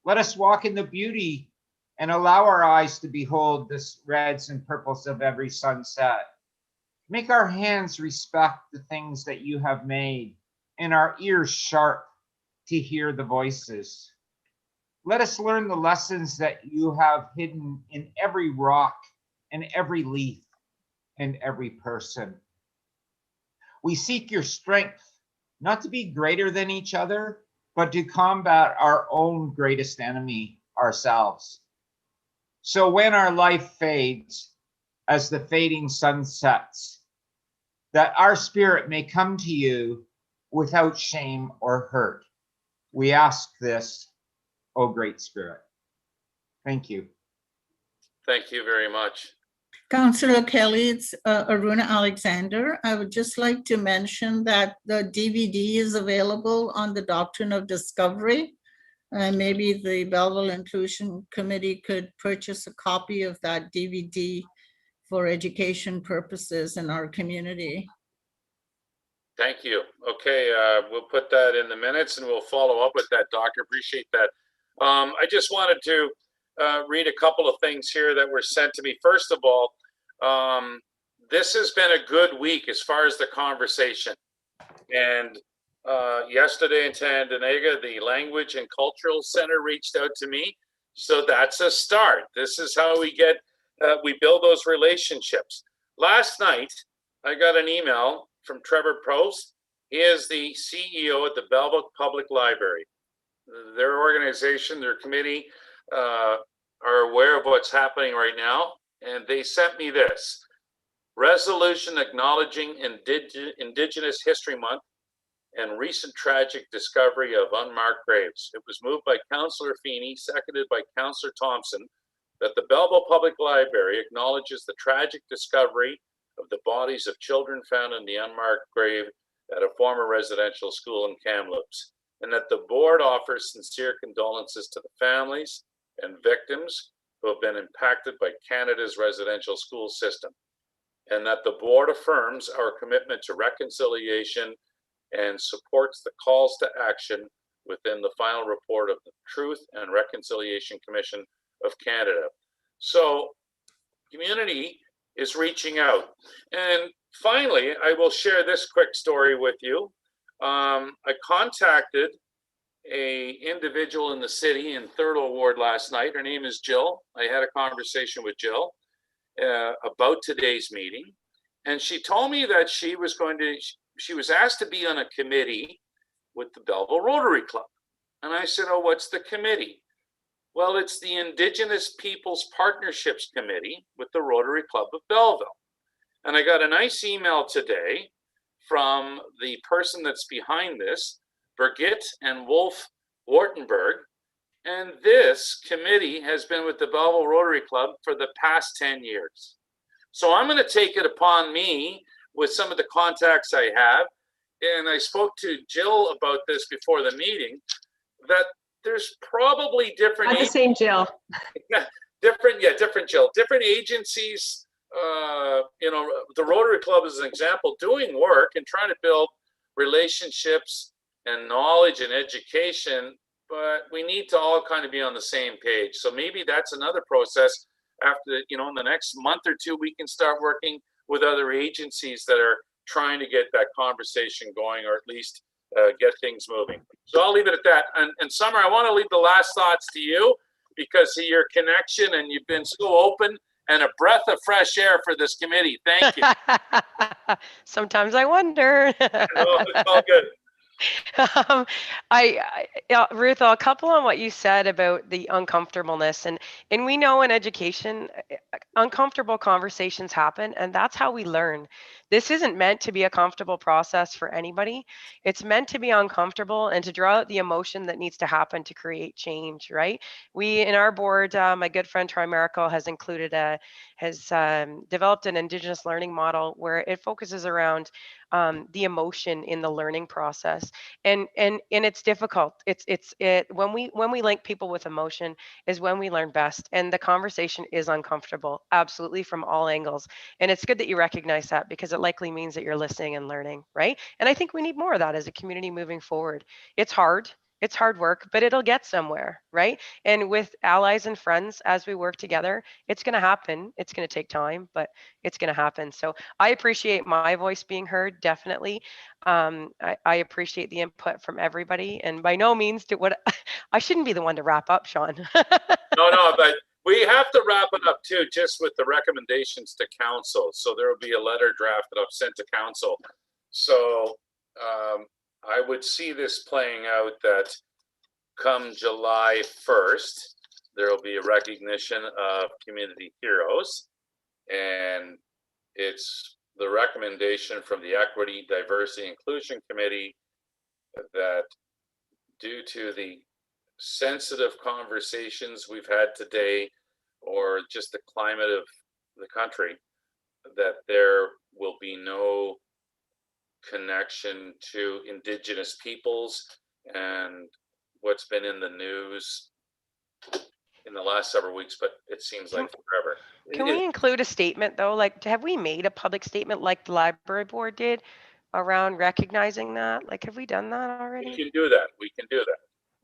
Let us walk in the beauty and allow our eyes to behold the reds and purples of every sunset. Make our hands respect the things that you have made, and our ears sharp to hear the voices. Let us learn the lessons that you have hidden in every rock and every leaf and every person. We seek your strength, not to be greater than each other, but to combat our own greatest enemy, ourselves. So when our life fades, as the fading sun sets, that our spirit may come to you without shame or hurt. We ask this, O great spirit. Thank you. Thank you very much. Councillor Kelly, it's Aruna Alexander. I would just like to mention that the DVD is available on the Doctrine of Discovery. And maybe the Belleville Inclusion Committee could purchase a copy of that DVD for education purposes in our community. Thank you. Okay, we'll put that in the minutes and we'll follow up with that, Doctor. Appreciate that. I just wanted to read a couple of things here that were sent to me. First of all, this has been a good week as far as the conversation. And yesterday in Tandanega, the Language and Cultural Center reached out to me. So that's a start. This is how we get, we build those relationships. Last night, I got an email from Trevor Prost. He is the CEO at the Belleville Public Library. Their organization, their committee, are aware of what's happening right now. And they sent me this resolution acknowledging Indigenous History Month and recent tragic discovery of unmarked graves. It was moved by Councillor Feeney, seconded by Councillor Thompson, that the Belleville Public Library acknowledges the tragic discovery of the bodies of children found in the unmarked grave at a former residential school in Kamloops, and that the board offers sincere condolences to the families and victims who have been impacted by Canada's residential school system, and that the board affirms our commitment to reconciliation and supports the calls to action within the final report of the Truth and Reconciliation Commission of Canada. So, community is reaching out. And finally, I will share this quick story with you. I contacted an individual in the city in Thurlow Ward last night. Her name is Jill. I had a conversation with Jill about today's meeting. And she told me that she was asked to be on a committee with the Belleville Rotary Club. And I said, oh, what's the committee? Well, it's the Indigenous Peoples Partnerships Committee with the Rotary Club of Belleville. And I got a nice email today from the person that's behind this, Birgit and Wolf Wartenberg. And this committee has been with the Belleville Rotary Club for the past 10 years. So I'm going to take it upon me with some of the contacts I have. And I spoke to Jill about this before the meeting, that there's probably different. Not the same Jill. Yeah, different Jill. Different agencies, the Rotary Club is an example, doing work and trying to build relationships and knowledge and education, but we need to all kind of be on the same page. So maybe that's another process after, in the next month or two, we can start working with other agencies that are trying to get that conversation going, or at least get things moving. So I'll leave it at that. And Summer, I want to leave the last thoughts to you because of your connection, and you've been so open and a breath of fresh air for this committee. Thank you. Sometimes I wonder. No, it's all good. Ruth, I'll couple on what you said about the uncomfortableness, and we know in education, uncomfortable conversations happen, and that's how we learn. This isn't meant to be a comfortable process for anybody. It's meant to be uncomfortable and to draw out the emotion that needs to happen to create change, right? We, in our board, my good friend Troy Miracle has developed an Indigenous learning model where it focuses around the emotion in the learning process, and it's difficult. When we link people with emotion is when we learn best, and the conversation is uncomfortable, absolutely, from all angles. And it's good that you recognize that, because it likely means that you're listening and learning, right? And I think we need more of that as a community moving forward. It's hard work, but it'll get somewhere, right? And with allies and friends, as we work together, it's going to happen. It's going to take time, but it's going to happen. So I appreciate my voice being heard, definitely. I appreciate the input from everybody, and by no means I shouldn't be the one to wrap up, Sean. No, but we have to wrap it up too, just with the recommendations to council. So there will be a letter draft that I've sent to council. So I would see this playing out that come July 1st, there will be a recognition of community heroes. And it's the recommendation from the Equity, Diversity, Inclusion Committee that due to the sensitive conversations we've had today, or just the climate of the country, that there will be no connection to Indigenous peoples and what's been in the news in the last several weeks, but it seems like forever. Can we include a statement though? Like, have we made a public statement like the library board did around recognizing that? Like, have we done that already? We can do that. We can do that.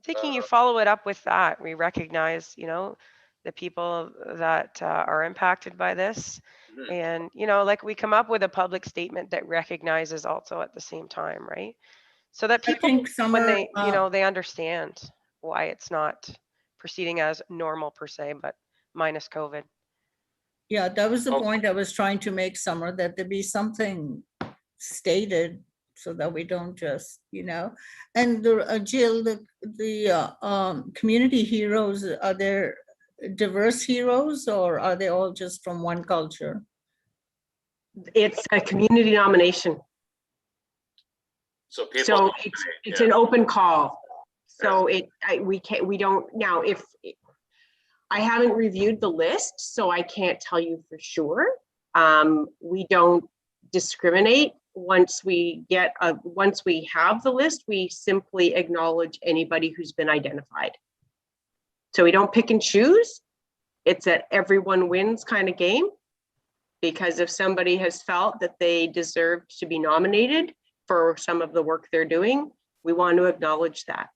Thinking you follow it up with that. We recognize, you know, the people that are impacted by this. Mhm. And, you know, like we come up with a public statement that recognizes also at the same time, right? So that I people, think when Summer, they, you know, they understand why it's not proceeding as normal per se, but minus COVID. yeah, that was the Oh. point I was trying to make, Summer, that there be something stated so that we don't just, you know. And Jill, the community heroes, are there diverse heroes or are they all just from one culture? It's a community nomination. So people. So it's an open call. So we don't, now if, I haven't reviewed the list, so I can't tell you for sure. We don't discriminate. Once we have the list, we simply acknowledge anybody who's been identified. So we don't pick and choose. It's an everyone wins kind of game, because if somebody has felt that they deserve to be nominated for some of the work they're doing, we want to acknowledge that.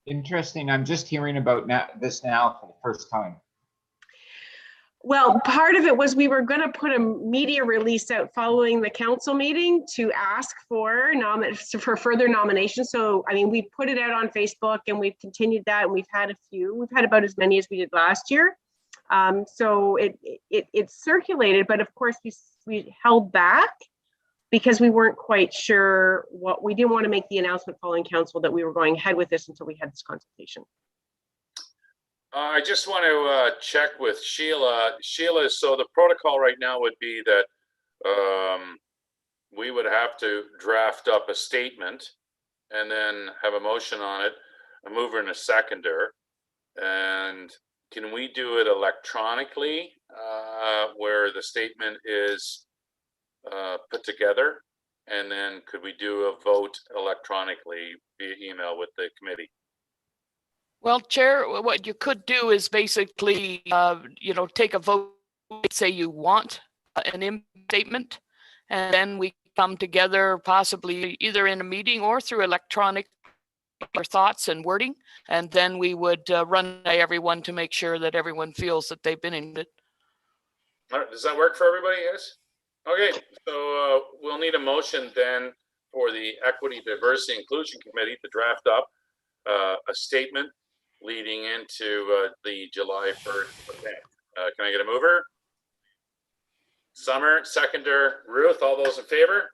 Interesting. I'm just hearing about this now for the first time. Well, part of it was we were going to put a media release out following the council meeting to ask for further nominations. So, I mean, we put it out on Facebook and we've continued that, and we've had a few. We've had about as many as we did last year. So it circulated, but of course we held back because we weren't quite sure we didn't want to make the announcement following council that we were going ahead with this until we had this consultation. I just want to check with Sheila. Sheila, so the protocol right now would be that we would have to draft up a statement and then have a motion on it, a mover and a seconder. And can we do it electronically where the statement is put together? And then could we do a vote electronically via email with the committee? Well, Chair, what you could do is basically, you know, take a vote, say you want an statement, and then we come together possibly either in a meeting or through electronic our thoughts and wording, and then we would run by everyone to make sure that everyone feels that they've been in it. All right, does that work for everybody? Yes. Okay, so we'll need a motion then for the Equity, Diversity, Inclusion Committee to draft up a statement leading into the July 1st event. Can I get a mover? Summer, seconder, Ruth, all those in favor?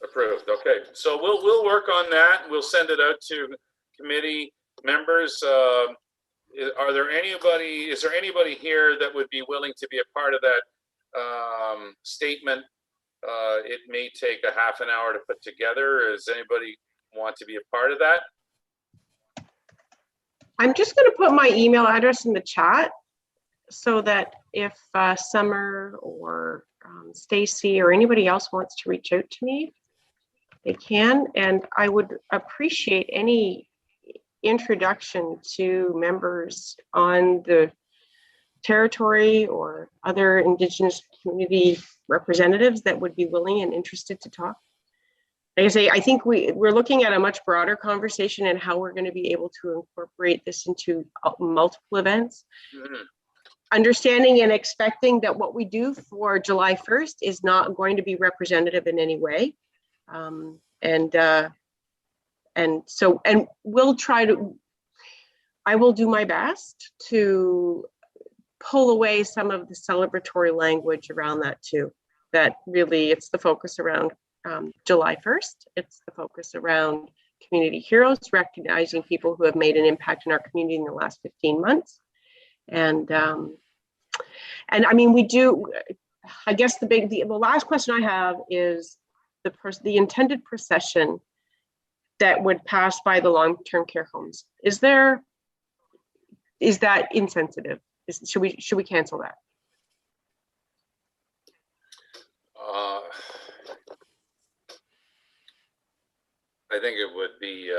Approved. Okay, so we'll work on that. We'll send it out to committee members. Is there anybody here that would be willing to be a part of that statement? It may take a half an hour to put together. Does anybody want to be a part of that? I'm just going to put my email address in the chat so that if Summer or Stacy or anybody else wants to reach out to me, they can. And I would appreciate any introduction to members on the territory or other Indigenous community representatives that would be willing and interested to talk. Like I say, I think we're looking at a much broader conversation and how we're going to be able to incorporate this into multiple events. Mm-hmm. Understanding and expecting that what we do for July 1st is not going to be representative in any way. And we'll try to, I will do my best to pull away some of the celebratory language around that too. That really, it's the focus around July 1st. It's the focus around community heroes, recognizing people who have made an impact in our community in the last 15 months. And I mean, we do, I guess the last question I have is the intended procession that would pass by the long-term care homes. Is that insensitive? Should we cancel that? I think it would be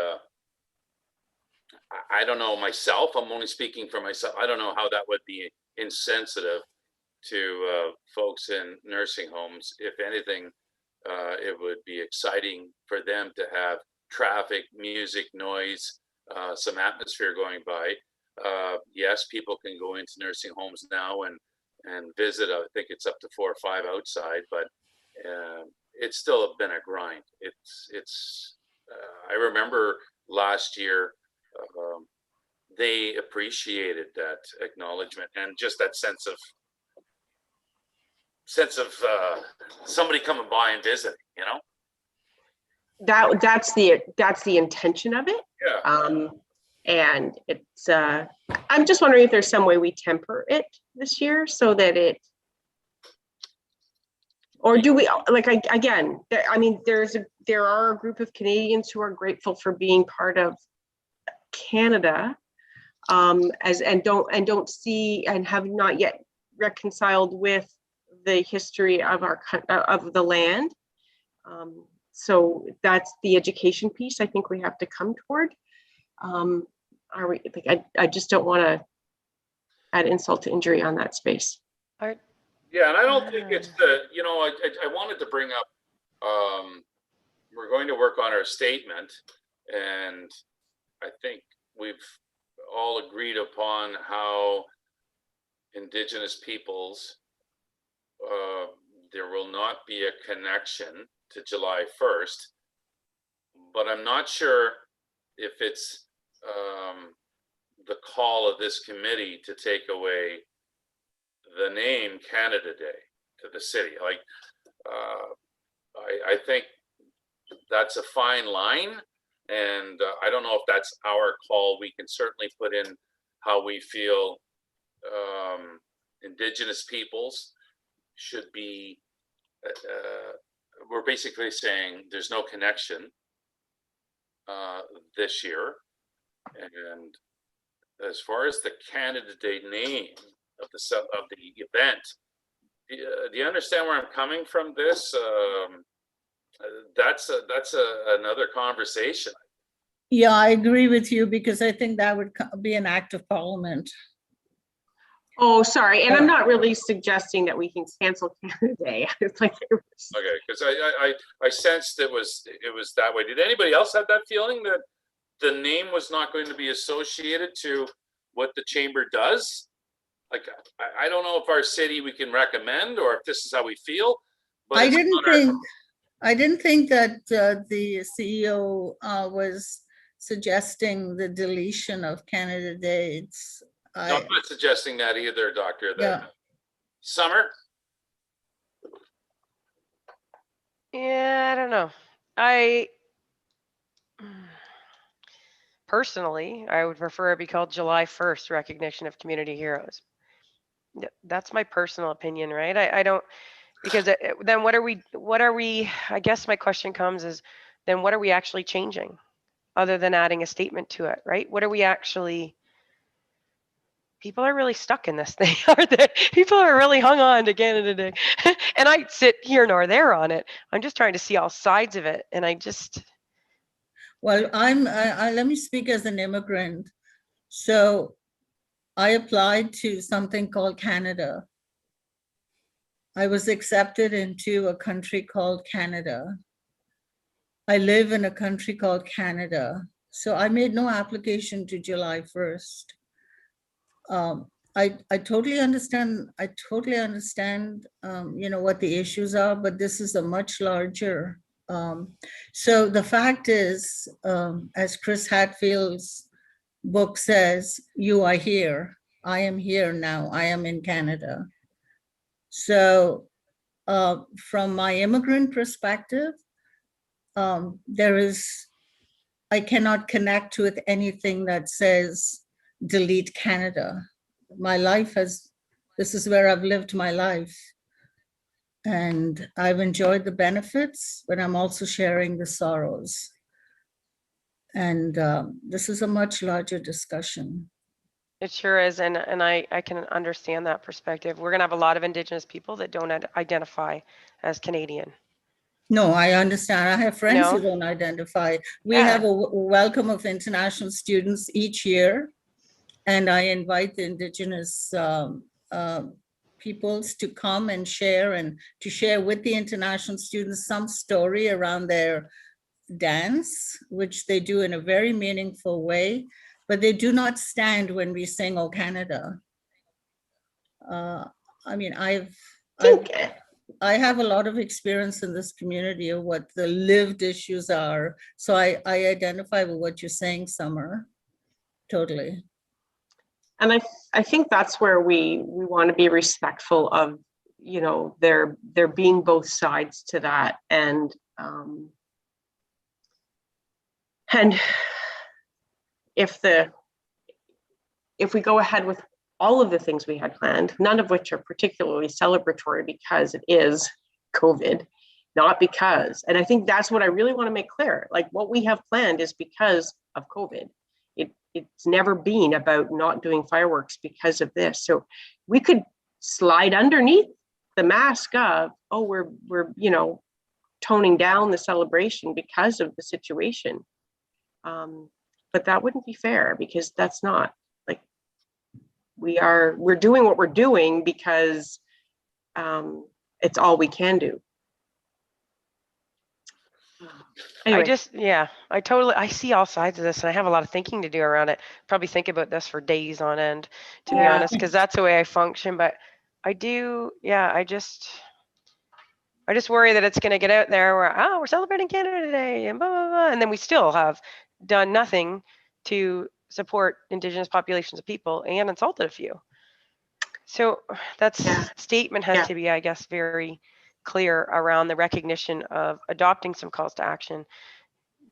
I don't know myself, I'm only speaking for myself. I don't know how that would be insensitive to folks in nursing homes. If anything, it would be exciting for them to have traffic, music, noise, some atmosphere going by. Yes, people can go into nursing homes now and visit. I think it's up to 4 or 5 outside, but it's still been a grind. I remember last year, they appreciated that acknowledgement and just that sense of somebody coming by and visiting, you know? That's the intention of it. Yeah. And it's I'm just wondering if there's some way we temper it this year so that it, or do we, like, again, I mean, there are a group of Canadians who are grateful for being part of Canada, and don't see and have not yet reconciled with the history of of the land. So that's the education piece I think we have to come toward. I just don't want to add insult to injury on that space. Yeah, and I don't think it's I wanted to bring up, we're going to work on our statement, and I think we've all agreed upon how Indigenous peoples, there will not be a connection to July 1st, but I'm not sure if it's the call of this committee to take away the name Canada Day to the city. Like, I think that's a fine line, and I don't know if that's our call. We can certainly put in how we feel Indigenous peoples should be. We're basically saying there's no connection this year. And as far as the Canada Day name of the event, do you understand where I'm coming from? This that's another conversation. Yeah, I agree with you because I think that would be an act of parliament. Oh, sorry, and I'm not really suggesting that we can cancel Canada Day. It's like Okay, because I sensed it was that way. Did anybody else have that feeling that the name was not going to be associated to what the chamber does? Like, I don't know if our city we can recommend or if this is how we feel. But I didn't think that the CEO was suggesting the deletion of Canada Day. No, I'm not suggesting that either, Doctor. Summer? Yeah, I don't know. Personally, I would prefer it be called July 1st, Recognition of Community Heroes. That's my personal opinion, right? I don't, because then what are we, I guess my question comes is, then what are we actually changing other than adding a statement to it, right? What are we actually, people are really stuck in this thing, aren't they? People are really hung on to Canada Day. And I sit here nor there on it. I'm just trying to see all sides of it. And I just. Well, let me speak as an immigrant. So I applied to something called Canada. I was accepted into a country called Canada. I live in a country called Canada. So I made no application to July 1st. I totally understand. What the issues are, but this is a much larger. So the fact is, as Chris Hadfield's book says, you are here. I am here now. I am in Canada. So from my immigrant perspective, I cannot connect with anything that says delete Canada. My life this is where I've lived my life. And I've enjoyed the benefits, but I'm also sharing the sorrows. And this is a much larger discussion. It sure is, and I can understand that perspective. We're gonna have a lot of Indigenous people that don't identify as Canadian. No, I understand. I have friends who No? don't identify. We Yeah. have a welcome of international students each year. And I invite the Indigenous peoples to come and to share with the international students some story around their dance, which they do in a very meaningful way, but they do not stand when we sing "O Canada." I mean, I have a lot of experience in this community of what the lived issues are. So I identify with what you're saying, Summer, totally. And I think that's where we want to be respectful of, you know, there being both sides to that. And if we go ahead with all of the things we had planned, none of which are particularly celebratory because it is COVID, not because, and I think that's what I really want to make clear. Like, what we have planned is because of COVID. It's never been about not doing fireworks because of this. So we could slide underneath the mask of, oh, we're you know, toning down the celebration because of the situation. But that wouldn't be fair, because that's not, like, we're doing what we're doing because it's all we can do. Anyway. I see all sides of this, and I have a lot of thinking to do around it. Probably think about this for days on end, to be honest, because that's the way I function. But I just worry that it's going to get out there where, we're celebrating Canada Day and blah, blah, blah. And then we still have done nothing to support Indigenous populations of people and insulted a few. So statement has to be, I guess, very clear around the recognition of adopting some calls to action,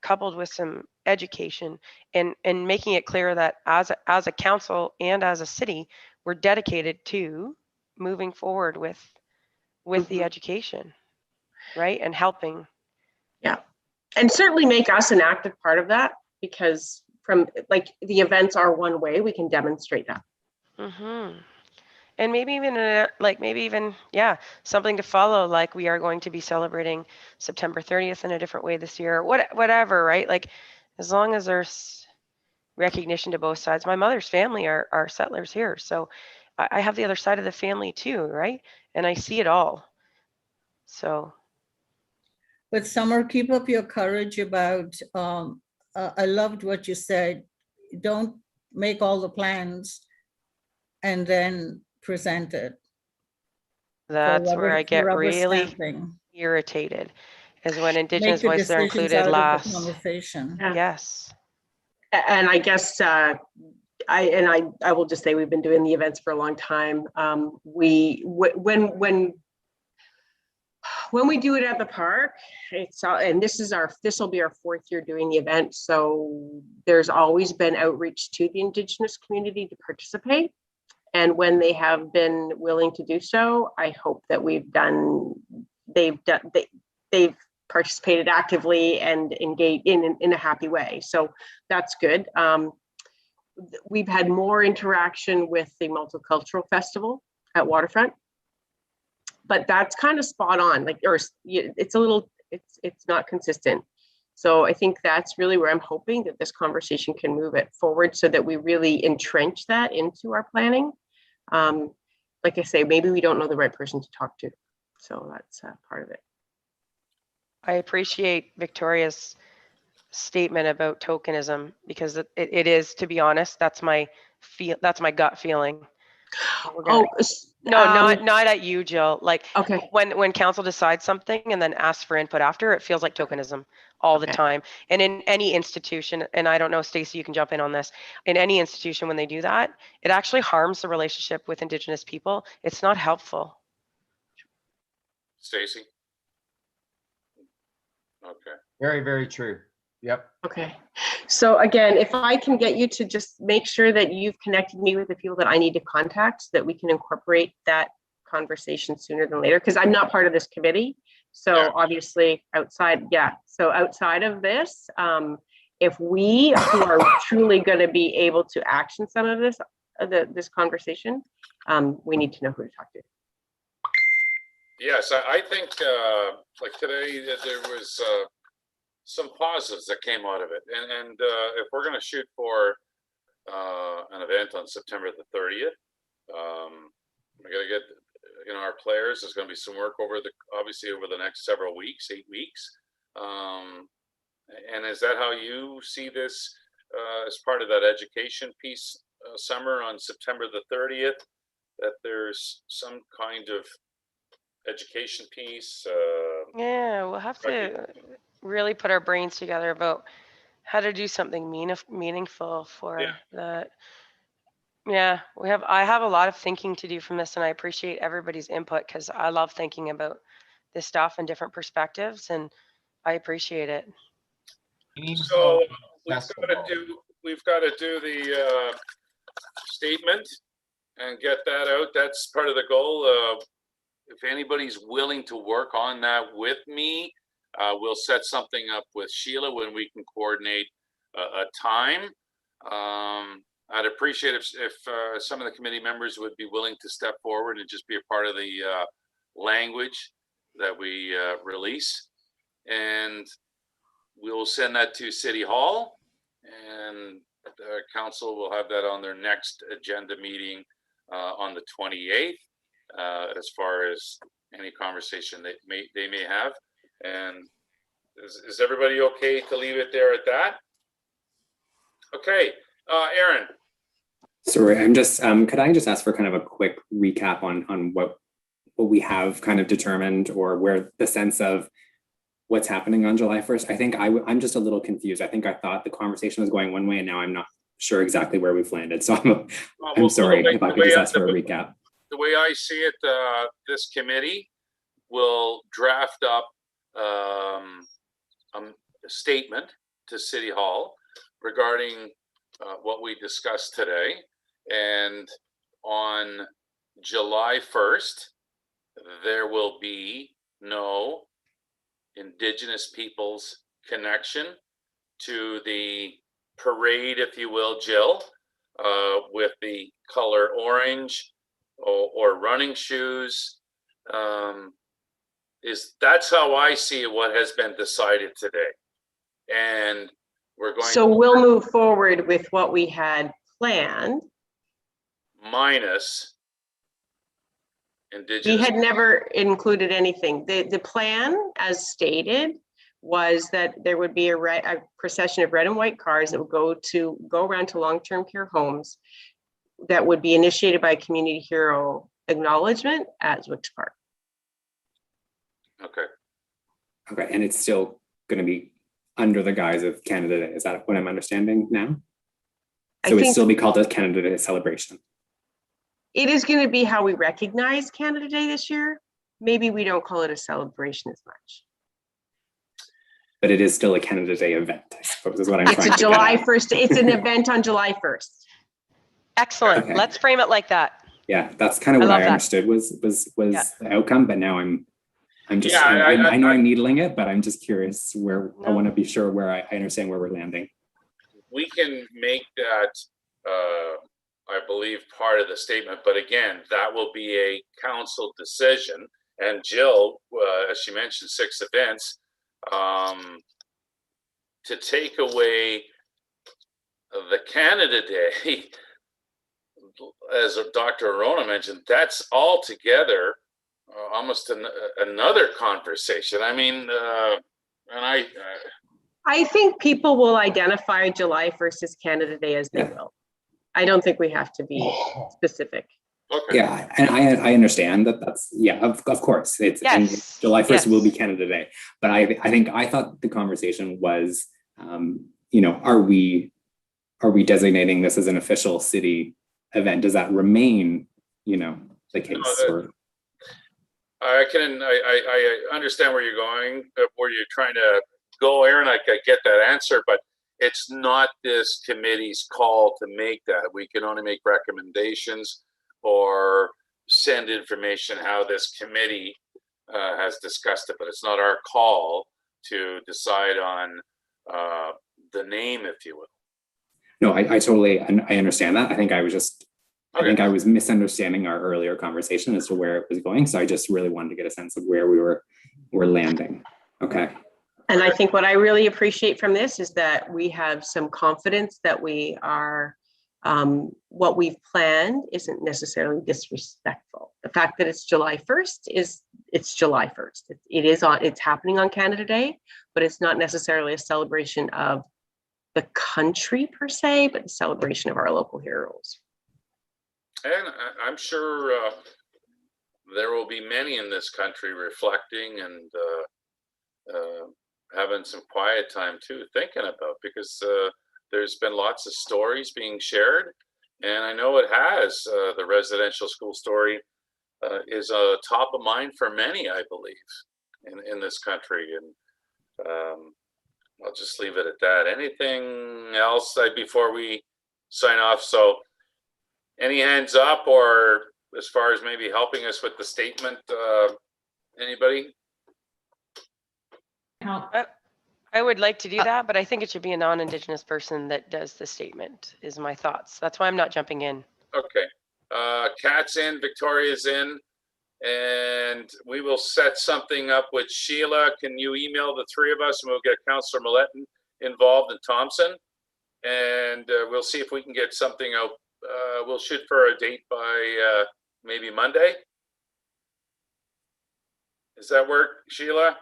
coupled with some education, and making it clear that as a council and as a city, we're dedicated to moving forward with the education, right? And helping. Yeah. And certainly make us an active part of that, because from, like, the events are one way we can demonstrate that. Mm-hmm. And maybe even something to follow, like we are going to be celebrating September 30th in a different way this year, whatever, right? Like, as long as there's recognition to both sides. My mother's family are settlers here, so I have the other side of the family too, right? And I see it all. So. But Summer, keep up your courage about, I loved what you said. Don't make all the plans and then present it. That's where I get really irritated, is when Indigenous voices are included last. Yes. And I guess I will just say, we've been doing the events for a long time. When we do it at the park, and this will be our 4th year doing the event. So there's always been outreach to the Indigenous community to participate. And when they have been willing to do so, I hope that they've participated actively and engaged in a happy way. So that's good. We've had more interaction with the Multicultural Festival at Waterfront, but that's kind of spot on. Like, or it's not consistent. So I think that's really where I'm hoping that this conversation can move it forward, so that we really entrench that into our planning. Like I say, maybe we don't know the right person to talk to. So that's part of it. I appreciate Victoria's statement about tokenism, because it is, to be honest, that's my gut feeling. Not at you, Jill. Like, okay, when council decides something and then asks for input after, it feels like tokenism all the time. And in any institution, and I don't know, Stacey, you can jump in on this. In any institution, when they do that, it actually harms the relationship with Indigenous people. It's not helpful. Stacey? Okay. Very, very true. Yep. Okay. So again, if I can get you to just make sure that you've connected me with the people that I need to contact, so that we can incorporate that conversation sooner than later, because I'm not part of this committee. So obviously outside of this, if we who are truly going to be able to action some of this, this conversation, we need to know who to talk to. Yes, I think like today there was some positives that came out of it, and if we're going to shoot for an event on September the 30th, we got to get our players. There's going to be some work obviously over the next several weeks, 8 weeks. And is that how you see this as part of that education piece, Summer, on September the 30th? That there's some kind of education piece? Yeah, we'll have to really put our brains together about how to do something meaningful for that. Yeah, I have a lot of thinking to do from this, and I appreciate everybody's input because I love thinking about this stuff and different perspectives, and I appreciate it. So we've got to do the statement and get that out. That's part of the goal. If anybody's willing to work on that with me, we'll set something up with Sheila when we can coordinate a time. I'd appreciate if some of the committee members would be willing to step forward and just be a part of the language that we release. And we'll send that to City Hall, and the council will have that on their next agenda meeting on the 28th, as far as any conversation they may have. And is everybody okay to leave it there at that? Okay, Aaron. Sorry, I'm just, could I just ask for kind of a quick recap on what we have kind of determined, or where the sense of what's happening on July 1st? I think I'm just a little confused. I think I thought the conversation was going one way, and now I'm not sure exactly where we've landed. So I'm sorry if I could just ask for a recap. The way I see it, this committee will draft up a statement to City Hall regarding what we discussed today. And on July 1st, there will be no Indigenous peoples connection to the parade, if you will, Jill, with the color orange or running shoes. That's how I see what has been decided today. And we're going So we'll move forward with what we had planned. Minus Indigenous. We had never included anything. The plan, as stated, was that there would be a procession of red and white cars that would go around to long-term care homes that would be initiated by a community hero acknowledgement at Zwicks Park. Okay. Okay, and it's still going to be under the guise of Canada Day. Is that what I'm understanding now? So it'd still be called a Canada Day celebration. It is going to be how we recognize Canada Day this year. Maybe we don't call it a celebration as much. But it is still a Canada Day event, I suppose, is what I'm trying to get at. It's July 1st. It's an event on July 1st. Excellent. Okay. Let's frame it like that. Yeah, that's kind of what I understood was the outcome, but now I'm just, I know I'm needling it, but I'm just curious where I want to be sure where I understand where we're landing. We can make that, I believe, part of the statement, but again, that will be a council decision. And Jill, as she mentioned, 6 events, to take away the Canada Day, as Dr. Arona mentioned, that's altogether almost another conversation. I mean, and I think people will identify July 1st as Canada Day as they will. I don't think we have to be specific. Okay. Yeah, and I understand that's of course it's and July 1st will be Canada Day, but I thought the conversation was, are we designating this as an official city event? Does that remain, the case? I understand where you're going, where you're trying to go, Aaron. I get that answer, but it's not this committee's call to make that. We can only make recommendations or send information how this committee has discussed it, but it's not our call to decide on the name, if you will. No, I totally, I understand that. I think I was just I think I was misunderstanding our earlier conversation as to where it was going. So I just really wanted to get a sense of where we're landing. Okay. And I think what I really appreciate from this is that we have some confidence that we are, what we've planned isn't necessarily disrespectful. The fact that it's July 1st is, it's July 1st. It's happening on Canada Day, but it's not necessarily a celebration of the country per se, but a celebration of our local heroes. And I'm sure there will be many in this country reflecting and having some quiet time too, thinking about, because there's been lots of stories being shared, and I know it has. The residential school story is top of mind for many, I believe, in this country. And I'll just leave it at that. Anything else before we sign off? So any hands up, or as far as maybe helping us with the statement, anybody? I would like to do that, but I think it should be a non-Indigenous person that does the statement, is my thoughts. That's why I'm not jumping in. Okay. Kat's in, Victoria's in, and we will set something up with Sheila. Can you email the three of us, and we'll get Councillor Milleton involved, and Thompson, and we'll see if we can get something out. We'll shoot for a date by maybe Monday. Does that work, Sheila?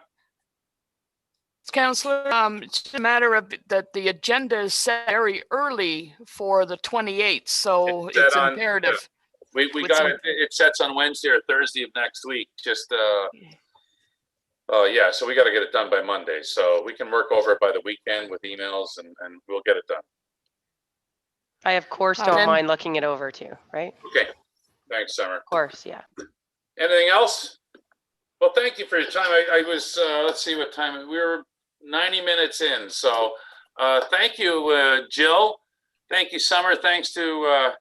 Councillor, it's just a matter of that the agenda is set very early for the 28th, so it's imperative. We got it. It sets on Wednesday or Thursday of next week. Just oh yeah, so we got to get it done by Monday. So we can work over it by the weekend with emails, and we'll get it done. I of course don't mind looking it over too, right? Okay. Thanks, Summer. Of course, yeah. Anything else? Well, thank you for your time. I was, let's see what time, we were 90 minutes in. So thank you, Jill. Thank you, Summer. Thanks to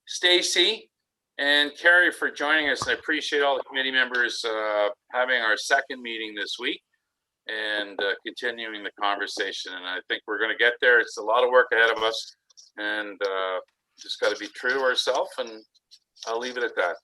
Stacy and Carrie for joining us. I appreciate all the committee members having our second meeting this week and continuing the conversation. And I think we're going to get there. It's a lot of work ahead of us, and just got to be true to ourselves, and I'll leave it at that.